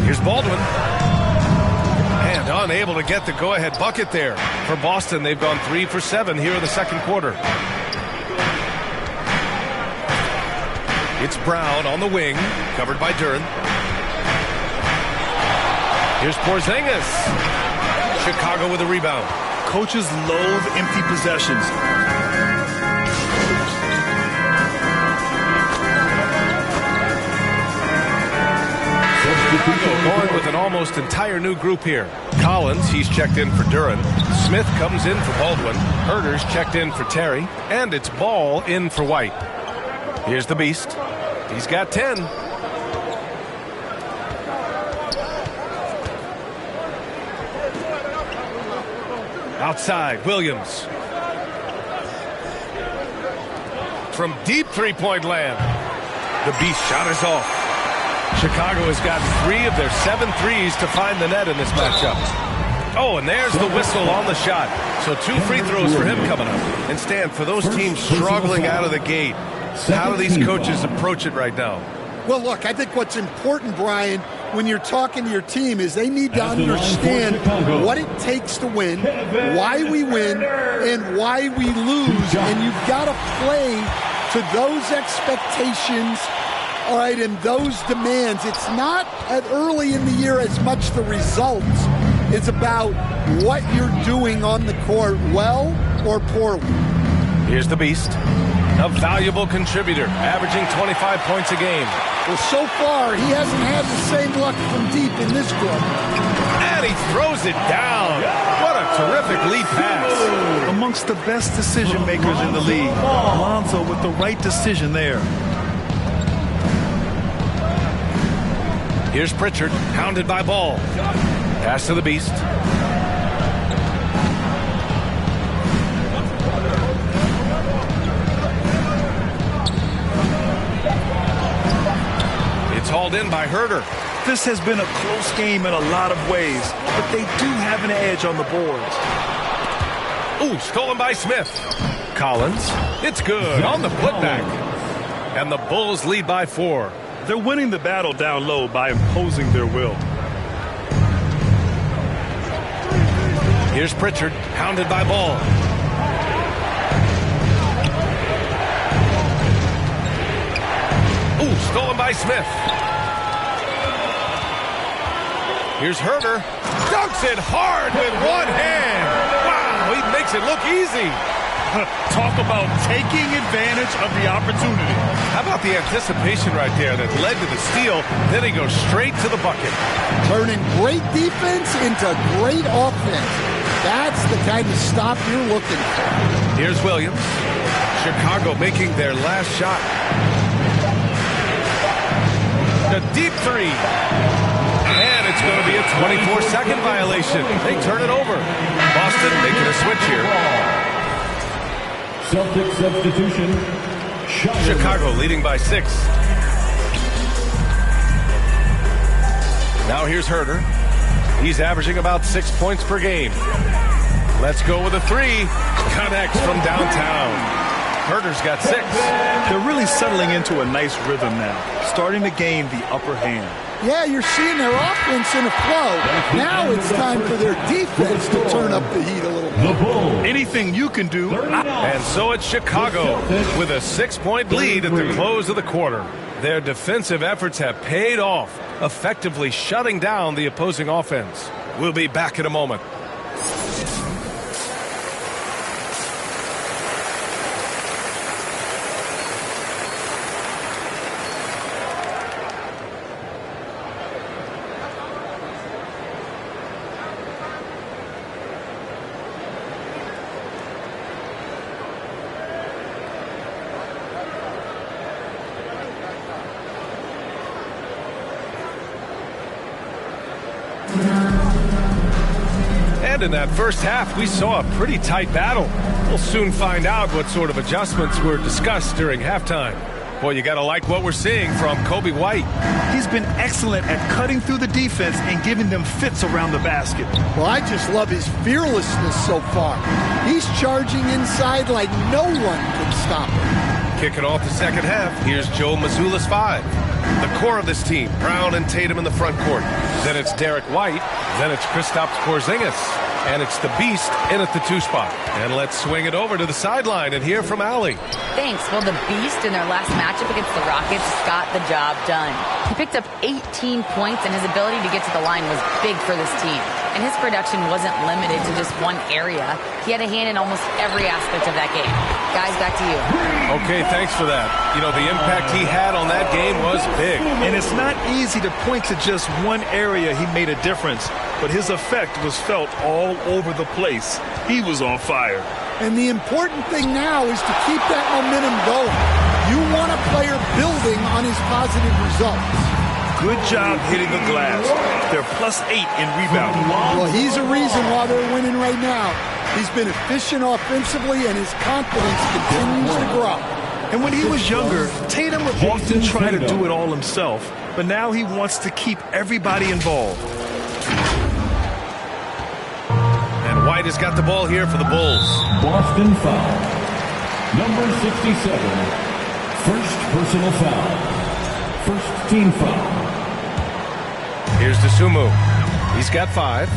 S14: Here's Baldwin. And unable to get the go-ahead bucket there. For Boston, they've gone 3 for 7 here in the second quarter. It's Brown on the wing, covered by Duren. Here's Porzingis. Chicago with a rebound.
S12: Coaches loathe empty possessions.
S14: Chicago going with an almost entire new group here. Collins, he's checked in for Duren. Smith comes in for Baldwin. Herter's checked in for Terry. And it's Ball in for White. Here's the Beast. He's got 10. Outside, Williams. From deep three-point land. The Beast shot is off. Chicago has got 3 of their 7 threes to find the net in this matchup. Oh, and there's the whistle on the shot. So 2 free throws for him coming up. And Stan, for those teams struggling out of the gate, how do these coaches approach it right now?
S13: Well, look, I think what's important, Brian, when you're talking to your team is they need to understand what it takes to win, why we win, and why we lose. And you've got to play to those expectations, all right, and those demands. It's not at early in the year as much the results. It's about what you're doing on the court, well or poorly.
S14: Here's the Beast. A valuable contributor, averaging 25 points a game.
S13: Well, so far, he hasn't had the same luck from deep in this group.
S14: And he throws it down. What a terrific lead pass.
S12: Amongst the best decision makers in the league. Alonzo with the right decision there.
S14: Here's Pritchard, hounded by Ball. Pass to the Beast. It's hauled in by Herter.
S12: This has been a close game in a lot of ways, but they do have an edge on the boards.
S14: Ooh, stolen by Smith. Collins, it's good on the putback. And the Bulls lead by 4.
S12: They're winning the battle down low by imposing their will.
S14: Here's Pritchard, hounded by Ball. Ooh, stolen by Smith. Here's Herder. Dunks it hard with one hand. Wow, he makes it look easy.
S12: Talk about taking advantage of the opportunity.
S14: How about the anticipation right there that led to the steal? Then he goes straight to the bucket.
S13: Turning great defense into great offense. That's the kind of stop you're looking for.
S14: Here's Williams. Chicago making their last shot. The deep three. And it's going to be a 24-second violation. They turn it over. Boston making a switch here.
S8: Celtic substitution.
S14: Chicago leading by 6. Now here's Herder. He's averaging about 6 points per game. Let's go with a 3. Connects from downtown. Herder's got 6.
S12: They're really settling into a nice rhythm now, starting to gain the upper hand.
S13: Yeah, you're seeing their offense in a flow. Now it's time for their defense to turn up the heat a little bit.
S12: Anything you can do.
S14: And so it's Chicago with a 6-point lead at the close of the quarter. Their defensive efforts have paid off, effectively shutting down the opposing offense. We'll be back in a moment. And in that first half, we saw a pretty tight battle. We'll soon find out what sort of adjustments were discussed during halftime. Boy, you got to like what we're seeing from Kobe White.
S12: He's been excellent at cutting through the defense and giving them fits around the basket.
S13: Well, I just love his fearlessness so far. He's charging inside like no one can stop him.
S14: Kicking off the second half, here's Joe Mazzulla's 5. The core of this team, Brown and Tatum in the front court. Then it's Derek White. Then it's Kristaps Porzingis. And it's the Beast in at the 2 spot. And let's swing it over to the sideline and hear from Allie.
S15: Thanks. Well, the Beast in their last matchup against the Rockets got the job done. He picked up 18 points, and his ability to get to the line was big for this team. And his production wasn't limited to just one area. He had a hand in almost every aspect of that game. Guys, back to you.
S14: Okay, thanks for that. You know, the impact he had on that game was big.
S12: And it's not easy to point to just one area he made a difference, but his effect was felt all over the place. He was on fire.
S13: And the important thing now is to keep that momentum going. You want a player building on his positive results.
S12: Good job hitting the glass. They're +8 in rebounding.
S13: Well, he's a reason why they're winning right now. He's been efficient offensively, and his confidence continues to grow.
S12: And when he was younger, Tatum would often try to do it all himself, but now he wants to keep everybody involved.
S14: And White has got the ball here for the Bulls.
S8: Boston foul. Number 67. First personal foul. First team foul.
S14: Here's Dosunmu. He's got 5.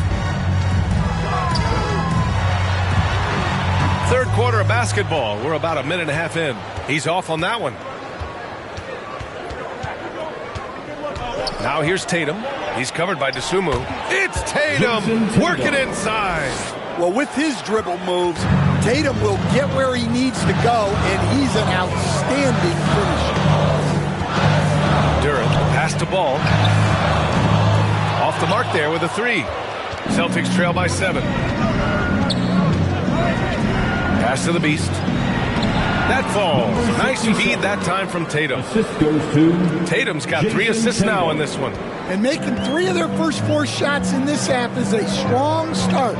S14: Third quarter of basketball. We're about a minute and a half in. He's off on that one. Now here's Tatum. He's covered by Dosunmu. It's Tatum working inside.
S13: Well, with his dribble moves, Tatum will get where he needs to go, and he's an outstanding finisher.
S14: Durant passed the ball. Off the mark there with a 3. Celtics trail by 7. Pass to the Beast. That falls. Nice feed that time from Tatum.
S8: Assist goes to
S14: Tatum's got 3 assists now in this one.
S13: And making 3 of their first 4 shots in this half is a strong start.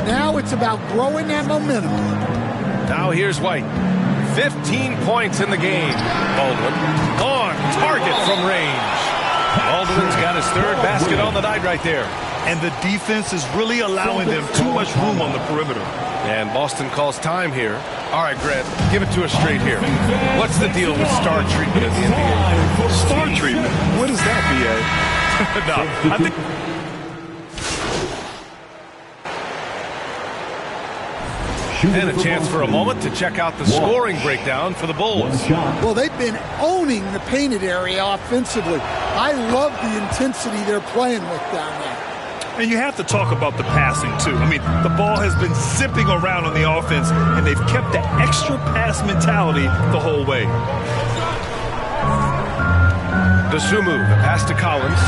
S13: Now it's about growing that momentum.
S14: Now here's White. 15 points in the game. Baldwin on target from range. Baldwin's got his 3rd basket on the night right there.
S12: And the defense is really allowing them too much room on the perimeter.
S14: And Boston calls time here. All right, Grant, give it to us straight here. What's the deal with star treatment in the NBA?
S12: Star treatment? What is that, B.A.? No, I think...
S14: And a chance for a moment to check out the scoring breakdown for the Bulls.
S13: Well, they've been owning the painted area offensively. I love the intensity they're playing with down there.
S12: And you have to talk about the passing, too. I mean, the ball has been zipping around on the offense, and they've kept that extra pass mentality the whole way.
S14: Dosunmu, the pass to Collins.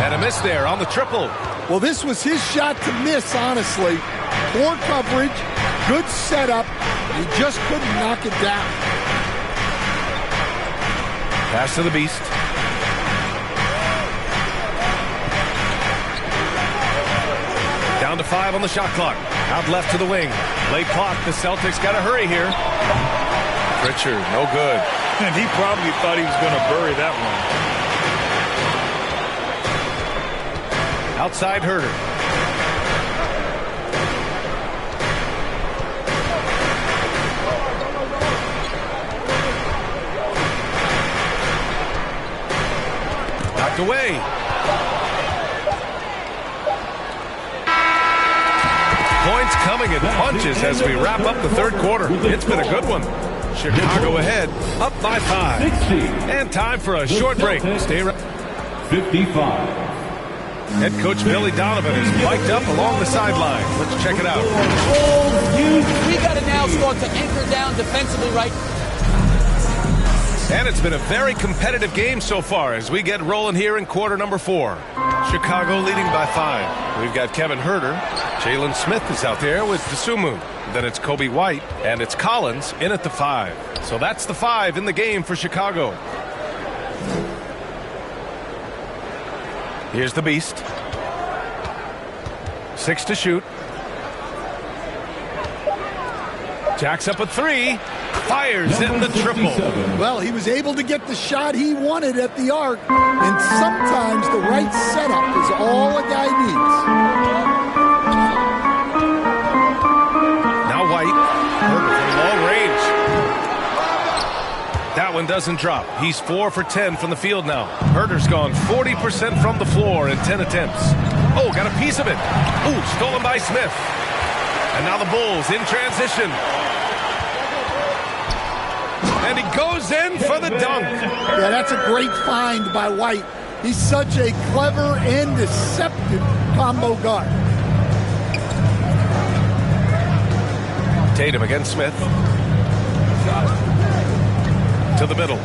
S14: And a miss there on the triple.
S13: Well, this was his shot to miss, honestly. Poor coverage, good setup. He just couldn't knock it down.
S14: Pass to the Beast. Down to 5 on the shot clock. Out left to the wing. Late clock. The Celtics got to hurry here. Pritchard, no good.
S12: And he probably thought he was going to bury that one.
S14: Outside Herder. Knocked away. Points coming in punches as we wrap up the third quarter. It's been a good one. Chicago ahead, up by 5. And time for a short break. Stay right.
S8: 55.
S14: Head coach Billy Donovan is mic'd up along the sideline. Let's check it out.
S16: We got to now start to anchor down defensively, right?
S14: And it's been a very competitive game so far as we get rolling here in quarter number 4. Chicago leading by 5. We've got Kevin Herter. Jalen Smith is out there with Dosunmu. Then it's Kobe White, and it's Collins in at the 5. So that's the 5 in the game for Chicago. Here's the Beast. 6 to shoot. Jacks up a 3. Fires in the triple.
S13: Well, he was able to get the shot he wanted at the arc, and sometimes the right setup is all a guy needs.
S14: Now White. Herder from long range. That one doesn't drop. He's 4 for 10 from the field now. Herder's gone 40% from the floor in 10 attempts. Oh, got a piece of it. Ooh, stolen by Smith. And now the Bulls in transition. And he goes in for the dunk.
S13: Yeah, that's a great find by White. He's such a clever and deceptive combo guard.
S14: Tatum against Smith. To the middle.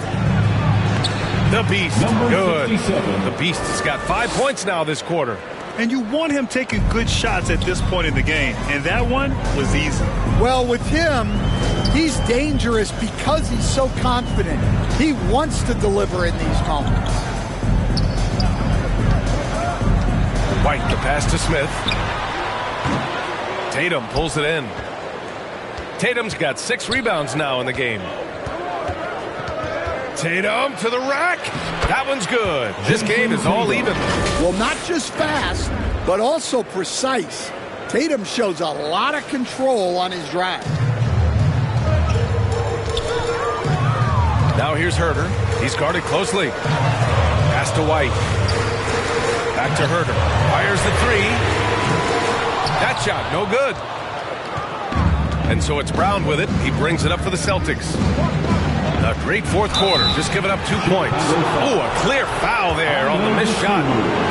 S14: The Beast. Good. The Beast has got 5 points now this quarter.
S12: And you want him taking good shots at this point in the game. And that one was easy.
S13: Well, with him, he's dangerous because he's so confident. He wants to deliver in these moments.
S14: White, the pass to Smith. Tatum pulls it in. Tatum's got 6 rebounds now in the game. Tatum to the rack. That one's good. This game is all even.
S13: Well, not just fast, but also precise. Tatum shows a lot of control on his drive.
S14: Now here's Herder. He's guarded closely. Pass to White. Back to Herder. Fires the 3. That shot, no good. And so it's Brown with it. He brings it up for the Celtics. A great fourth quarter, just giving up 2 points. Oh, a clear foul there on the missed shot.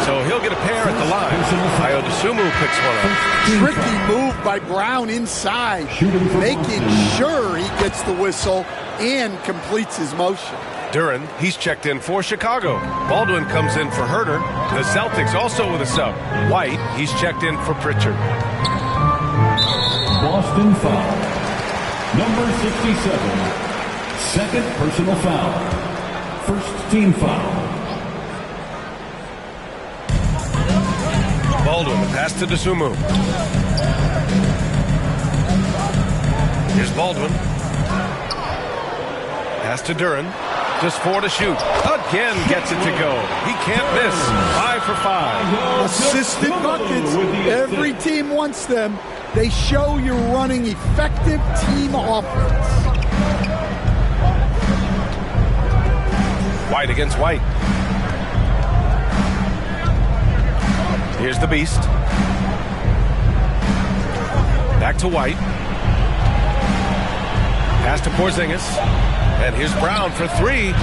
S14: So he'll get a pair at the line. Dosunmu picks one up.
S13: Tricky move by Brown inside, making sure he gets the whistle and completes his motion.
S14: Duren, he's checked in for Chicago. Baldwin comes in for Herder. The Celtics also with a sub. White, he's checked in for Pritchard.
S8: Boston foul. Number 67. Second personal foul. First team foul.
S14: Baldwin, the pass to Dosunmu. Here's Baldwin. Pass to Duren. Just 4 to shoot. Again gets it to go. He can't miss. 5 for 5.
S13: Assisted buckets. Every team wants them. They show you're running effective team offense.
S14: White against White. Here's the Beast. Back to White. Pass to Porzingis. And here's Brown for 3.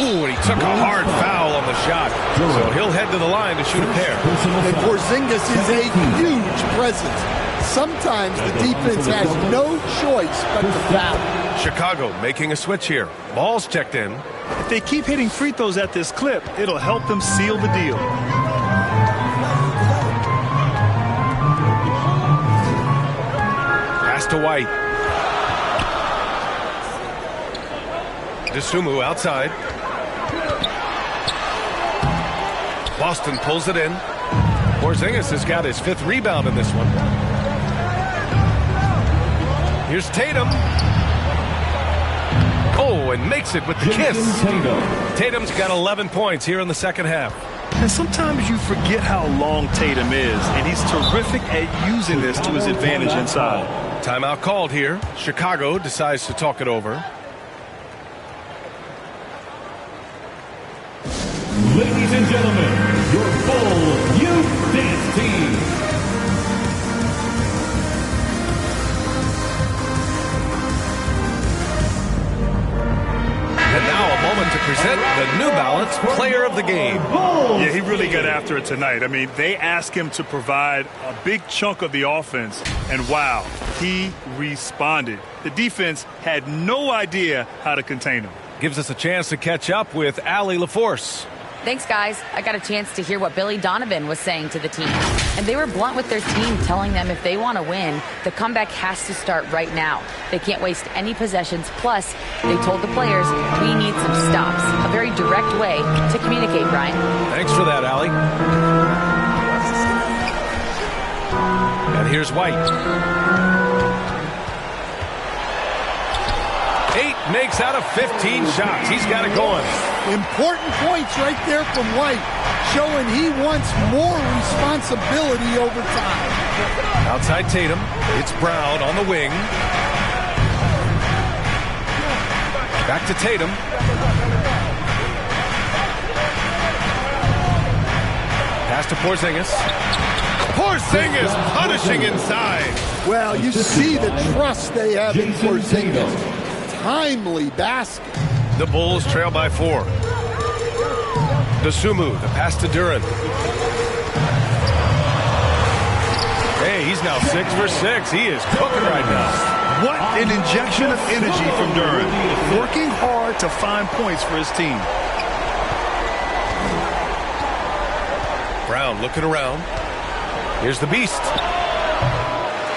S14: Ooh, and he took a hard foul on the shot. So he'll head to the line to shoot a pair.
S13: And Porzingis is a huge presence. Sometimes the defense has no choice but to foul.
S14: Chicago making a switch here. Ball's checked in.
S12: If they keep hitting free throws at this clip, it'll help them seal the deal.
S14: Pass to White. Dosunmu outside. Boston pulls it in. Porzingis has got his 5th rebound in this one. Here's Tatum. Oh, and makes it with the kiss. Tatum's got 11 points here in the second half.
S12: And sometimes you forget how long Tatum is, and he's terrific at using this to his advantage inside.
S14: Timeout called here. Chicago decides to talk it over.
S8: Ladies and gentlemen, your full youth dance team.
S14: And now a moment to present the New Balance Player of the Game.
S12: Yeah, he really got after it tonight. I mean, they asked him to provide a big chunk of the offense, and wow, he responded. The defense had no idea how to contain him.
S14: Gives us a chance to catch up with Allie LaForce.
S15: Thanks, guys. I got a chance to hear what Billy Donovan was saying to the team. And they were blunt with their team, telling them if they want to win, the comeback has to start right now. They can't waste any possessions. Plus, they told the players, we need some stops. A very direct way to communicate, Brian.
S14: Thanks for that, Allie. And here's White. 8 makes out of 15 shots. He's got it going.
S13: Important points right there from White, showing he wants more responsibility over time.
S14: Outside Tatum. It's Brown on the wing. Back to Tatum. Pass to Porzingis. Porzingis punishing inside.
S13: Well, you see the trust they have in Porzingis. Timely basket.
S14: The Bulls trail by 4. Dosunmu, the pass to Duren. Hey, he's now 6 for 6. He is cooking right now.
S12: What an injection of energy from Duren. Working hard to find points for his team.
S14: Brown looking around. Here's the Beast.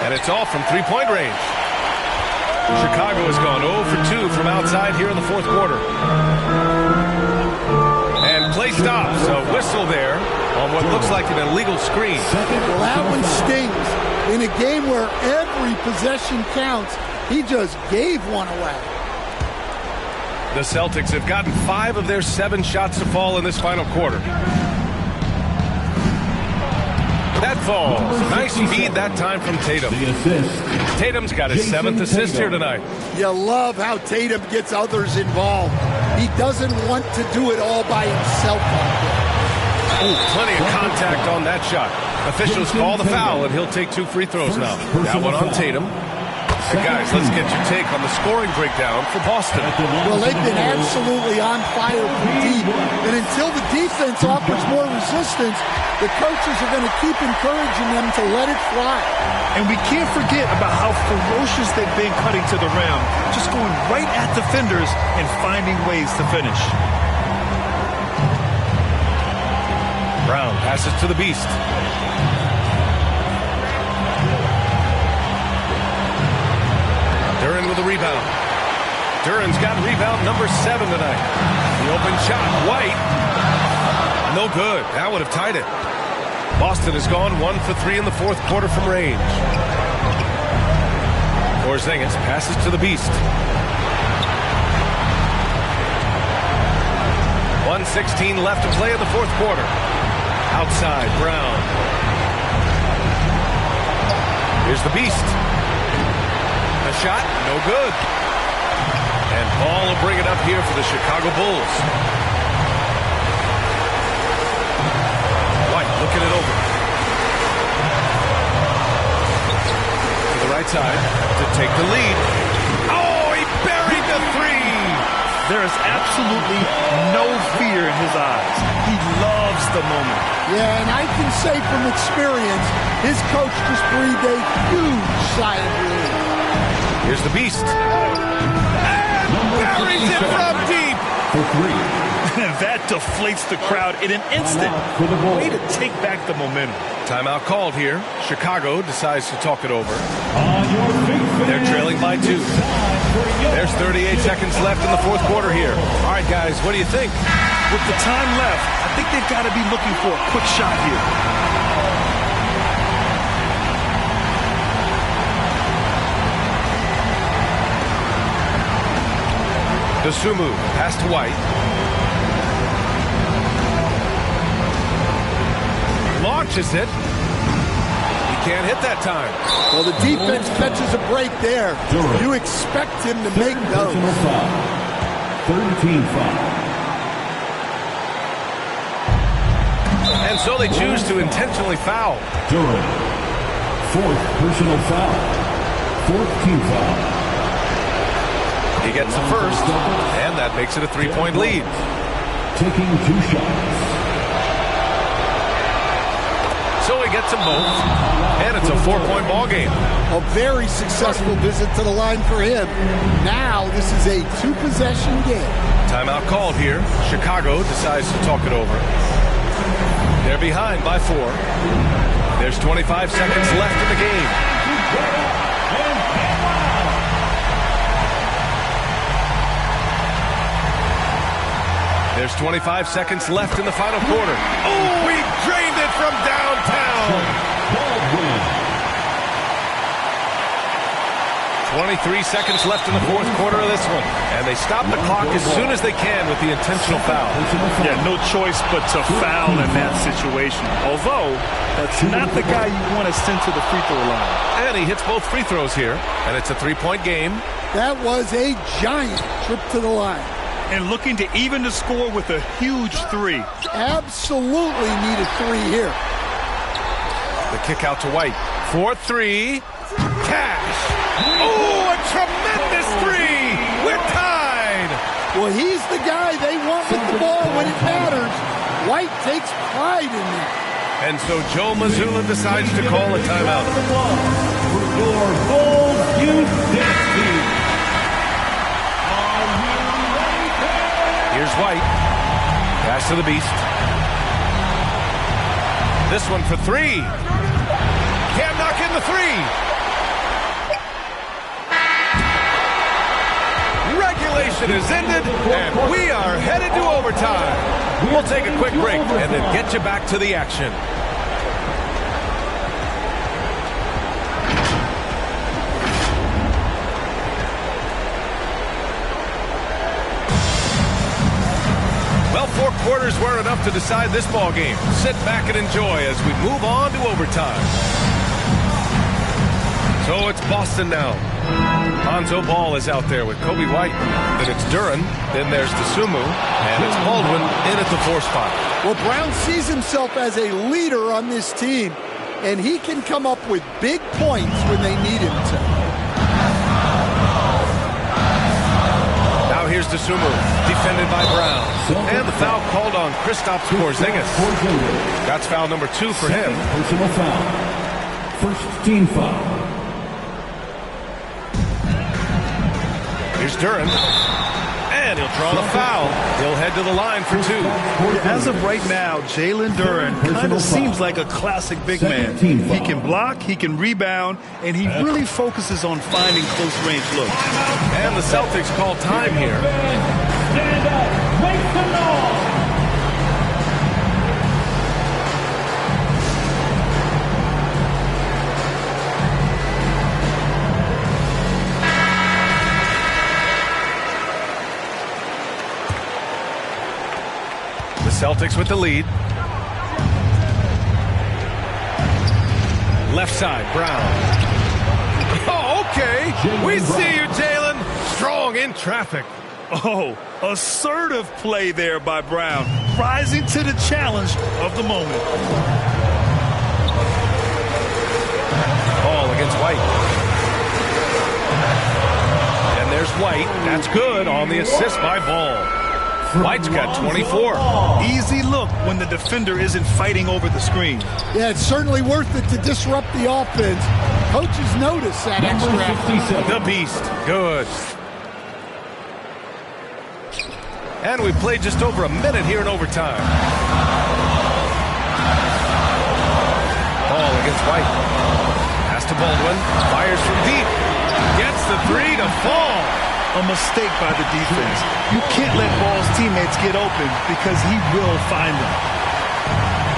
S14: And it's all from 3-point range. Chicago has gone 0 for 2 from outside here in the fourth quarter. And play stops. A whistle there on what looks like an illegal screen.
S13: Well, that one stings. In a game where every possession counts, he just gave one away.
S14: The Celtics have gotten 5 of their 7 shots to fall in this final quarter. That falls. Nice feed that time from Tatum. Tatum's got his 7th assist here tonight.
S13: You love how Tatum gets others involved. He doesn't want to do it all by himself.
S14: Oh, plenty of contact on that shot. Officials call the foul, and he'll take 2 free throws now. That one on Tatum. And guys, let's get your take on the scoring breakdown for Boston.
S13: Well, they've been absolutely on fire from deep. And until the defense offers more resistance, the coaches are going to keep encouraging them to let it fly.
S12: And we can't forget about how ferocious they've been cutting to the rim, just going right at defenders and finding ways to finish.
S14: Brown passes to the Beast. Duren with a rebound. Duren's got rebound number 7 tonight. The open shot, White. No good. That would have tied it. Boston has gone 1 for 3 in the fourth quarter from range. Porzingis passes to the Beast. 1:16 left to play in the fourth quarter. Outside, Brown. Here's the Beast. A shot, no good. And Paul will bring it up here for the Chicago Bulls. White looking it over. To the right side to take the lead. Oh, he buried the three.
S12: There is absolutely no fear in his eyes. He loves the moment.
S13: Yeah, and I can say from experience, his coach just breathed a huge sigh of relief.
S14: Here's the Beast. And buries it from deep.
S12: For three. That deflates the crowd in an instant. Way to take back the momentum.
S14: Timeout called here. Chicago decides to talk it over. They're trailing by 2. There's 38 seconds left in the fourth quarter here. All right, guys, what do you think?
S12: With the time left, I think they've got to be looking for a quick shot here.
S14: Dosunmu, pass to White. Launches it. He can't hit that time.
S13: Well, the defense catches a break there. You expect him to make those.
S8: 13 foul.
S14: And so they choose to intentionally foul.
S8: Durant, 4th personal foul. 4th team foul.
S14: He gets the first, and that makes it a 3-point lead.
S8: Taking 2 shots.
S14: So he gets them both, and it's a 4-point ball game.
S13: A very successful visit to the line for him. Now this is a 2-possession game.
S14: Timeout called here. Chicago decides to talk it over. They're behind by 4. There's 25 seconds left in the game. There's 25 seconds left in the final quarter. Oh, he drained it from downtown. 23 seconds left in the fourth quarter of this one. And they stop the clock as soon as they can with the intentional foul.
S12: Yeah, no choice but to foul in that situation. Although, that's not the guy you want to send to the free throw line.
S14: And he hits both free throws here. And it's a 3-point game.
S13: That was a giant trip to the line.
S12: And looking to even the score with a huge 3.
S13: Absolutely need a 3 here.
S14: The kick out to White. 4-3. Cash. Oh, a tremendous 3. We're tied.
S13: Well, he's the guy they want with the ball when it matters. White takes pride in that.
S14: And so Joe Mazzulla decides to call a timeout.
S8: Your Bulls youth
S14: Here's White. Pass to the Beast. This one for 3. Can't knock in the 3. Regulation is ended, and we are headed to overtime. We'll take a quick break and then get you back to the action. Well, 4 quarters weren't enough to decide this ball game. Sit back and enjoy as we move on to overtime. So it's Boston now. Lonzo Ball is out there with Kobe White. Then it's Duran. Then there's Dosunmu. And it's Baldwin in at the 4 spot.
S13: Well, Brown sees himself as a leader on this team, and he can come up with big points when they need him to.
S14: Now here's Dosunmu, defended by Brown. And the foul called on Kristaps Porzingis. That's foul number 2 for him.
S8: Personal foul. 1st team foul.
S14: Here's Duran. And he'll draw the foul. He'll head to the line for 2.
S12: As of right now, Jalen Duran kind of seems like a classic big man. He can block, he can rebound, and he really focuses on finding close-range looks.
S14: And the Celtics call time here.
S8: Stand up. Make some noise.
S14: Celtics with the lead. Left side, Brown. Oh, okay. We see you, Jalen. Strong in traffic.
S12: Oh, assertive play there by Brown, rising to the challenge of the moment.
S14: Ball against White. And there's White. That's good on the assist by Ball. White's got 24.
S12: Easy look when the defender isn't fighting over the screen.
S13: Yeah, it's certainly worth it to disrupt the offense. Coaches notice that extra effort.
S14: The beast. Good. And we played just over a minute here in overtime. Ball against White. Pass to Baldwin. Fires from deep. Gets the three to fall.
S12: A mistake by the defense. You can't let Ball's teammates get open because he will find them.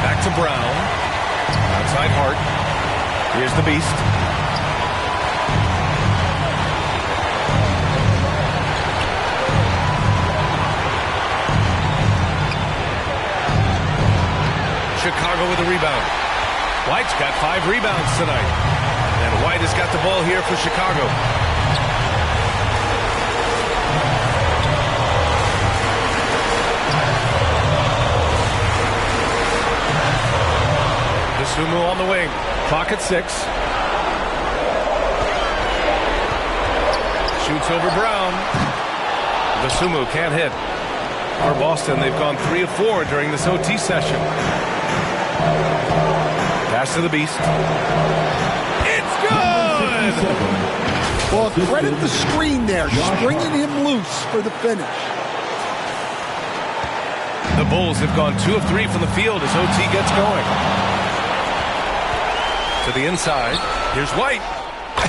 S14: Back to Brown. Outside Hart. Here's the beast. Chicago with a rebound. White's got 5 rebounds tonight. And White has got the ball here for Chicago. Sumu on the wing. Clock at 6. Shoots over Brown. The Sumu can't hit. For Boston, they've gone 3 of 4 during this OT session. Pass to the beast. It's good!
S13: Well, credit the screen there, springing him loose for the finish.
S14: The Bulls have gone 2 of 3 from the field as OT gets going. To the inside. Here's White.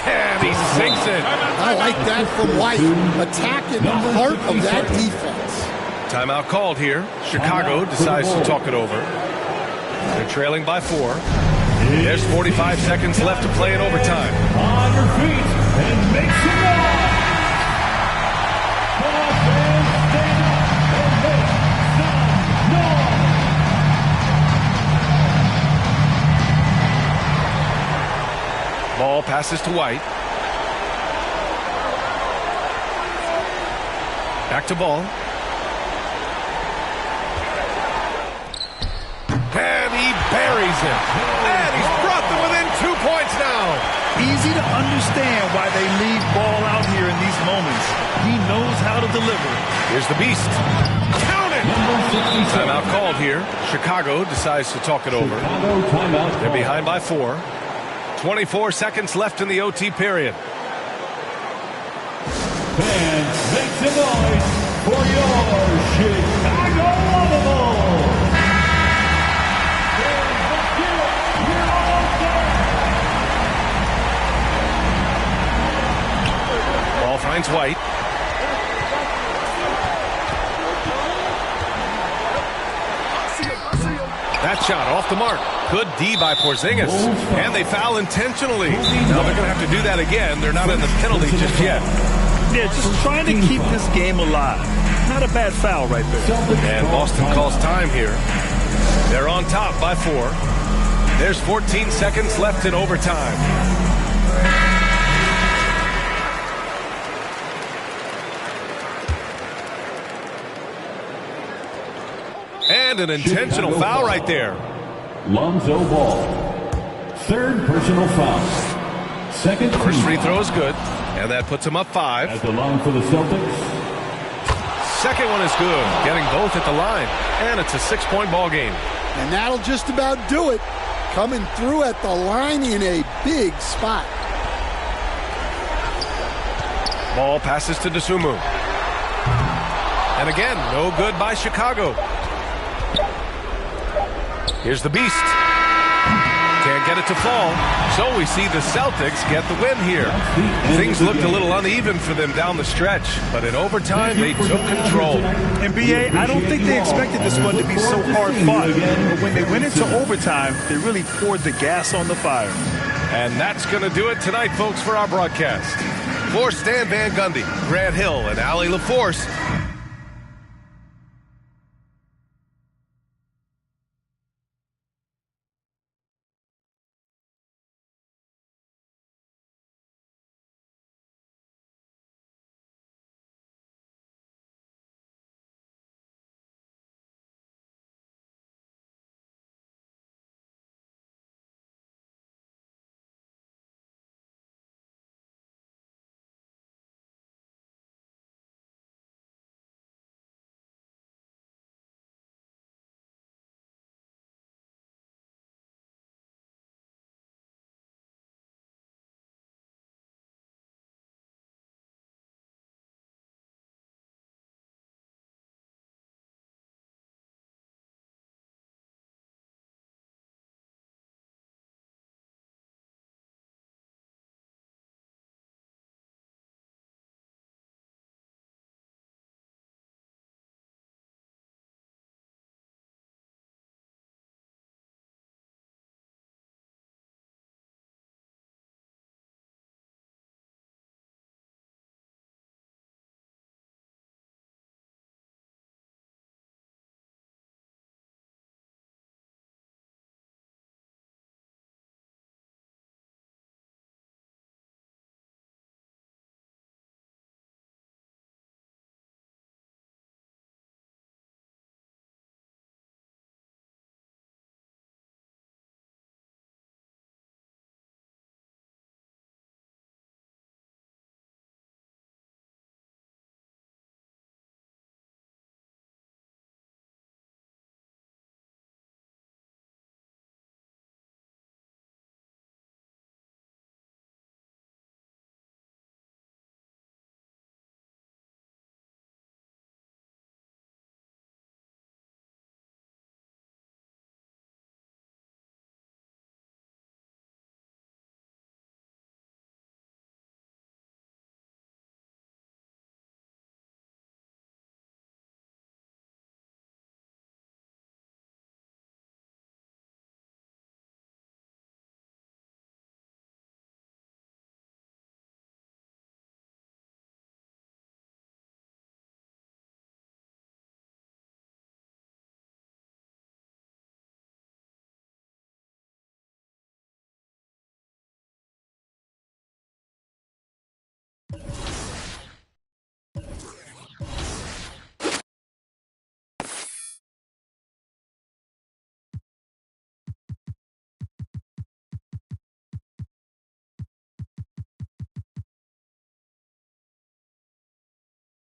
S14: And he sinks it.
S13: I like that from White. Attacking the heart of that defense.
S14: Timeout called here. Chicago decides to talk it over. They're trailing by 4. There's 45 seconds left to play in overtime.
S8: On your feet and make some noise. Come on, fans, stand up and make some noise.
S14: Ball passes to White. Back to Ball. And he buries it. And he's brought them within 2 points now.
S12: Easy to understand why they leave Ball out here in these moments. He knows how to deliver.
S14: Here's the beast. Count it! Timeout called here. Chicago decides to talk it over. They're behind by 4. 24 seconds left in the OT period.
S8: Fans, make some noise for your Chicago Bulls.
S14: Ball finds White. That shot off the mark. Good D by Porzingis. And they foul intentionally. Now they're going to have to do that again. They're not in the penalty just yet.
S12: Yeah, just trying to keep this game alive. Not a bad foul right there.
S14: And Boston calls time here. They're on top by 4. There's 14 seconds left in overtime. And an intentional foul right there.
S8: Lonzo Ball. 3rd personal foul. Second
S14: First free throw is good. And that puts him up 5.
S8: At the line for the Celtics.
S14: Second one is good. Getting both at the line. And it's a 6-point ball game.
S13: And that'll just about do it. Coming through at the line in a big spot.
S14: Ball passes to Dosunmu. And again, no good by Chicago. Here's the beast. Can't get it to fall. So we see the Celtics get the win here. Things looked a little uneven for them down the stretch, but in overtime they took control.
S12: And BA, I don't think they expected this one to be so hard fought. But when they went into overtime, they really poured the gas on the fire.
S14: And that's going to do it tonight, folks, for our broadcast. For Stan Van Gundy, Grant Hill, and Allie LaForce,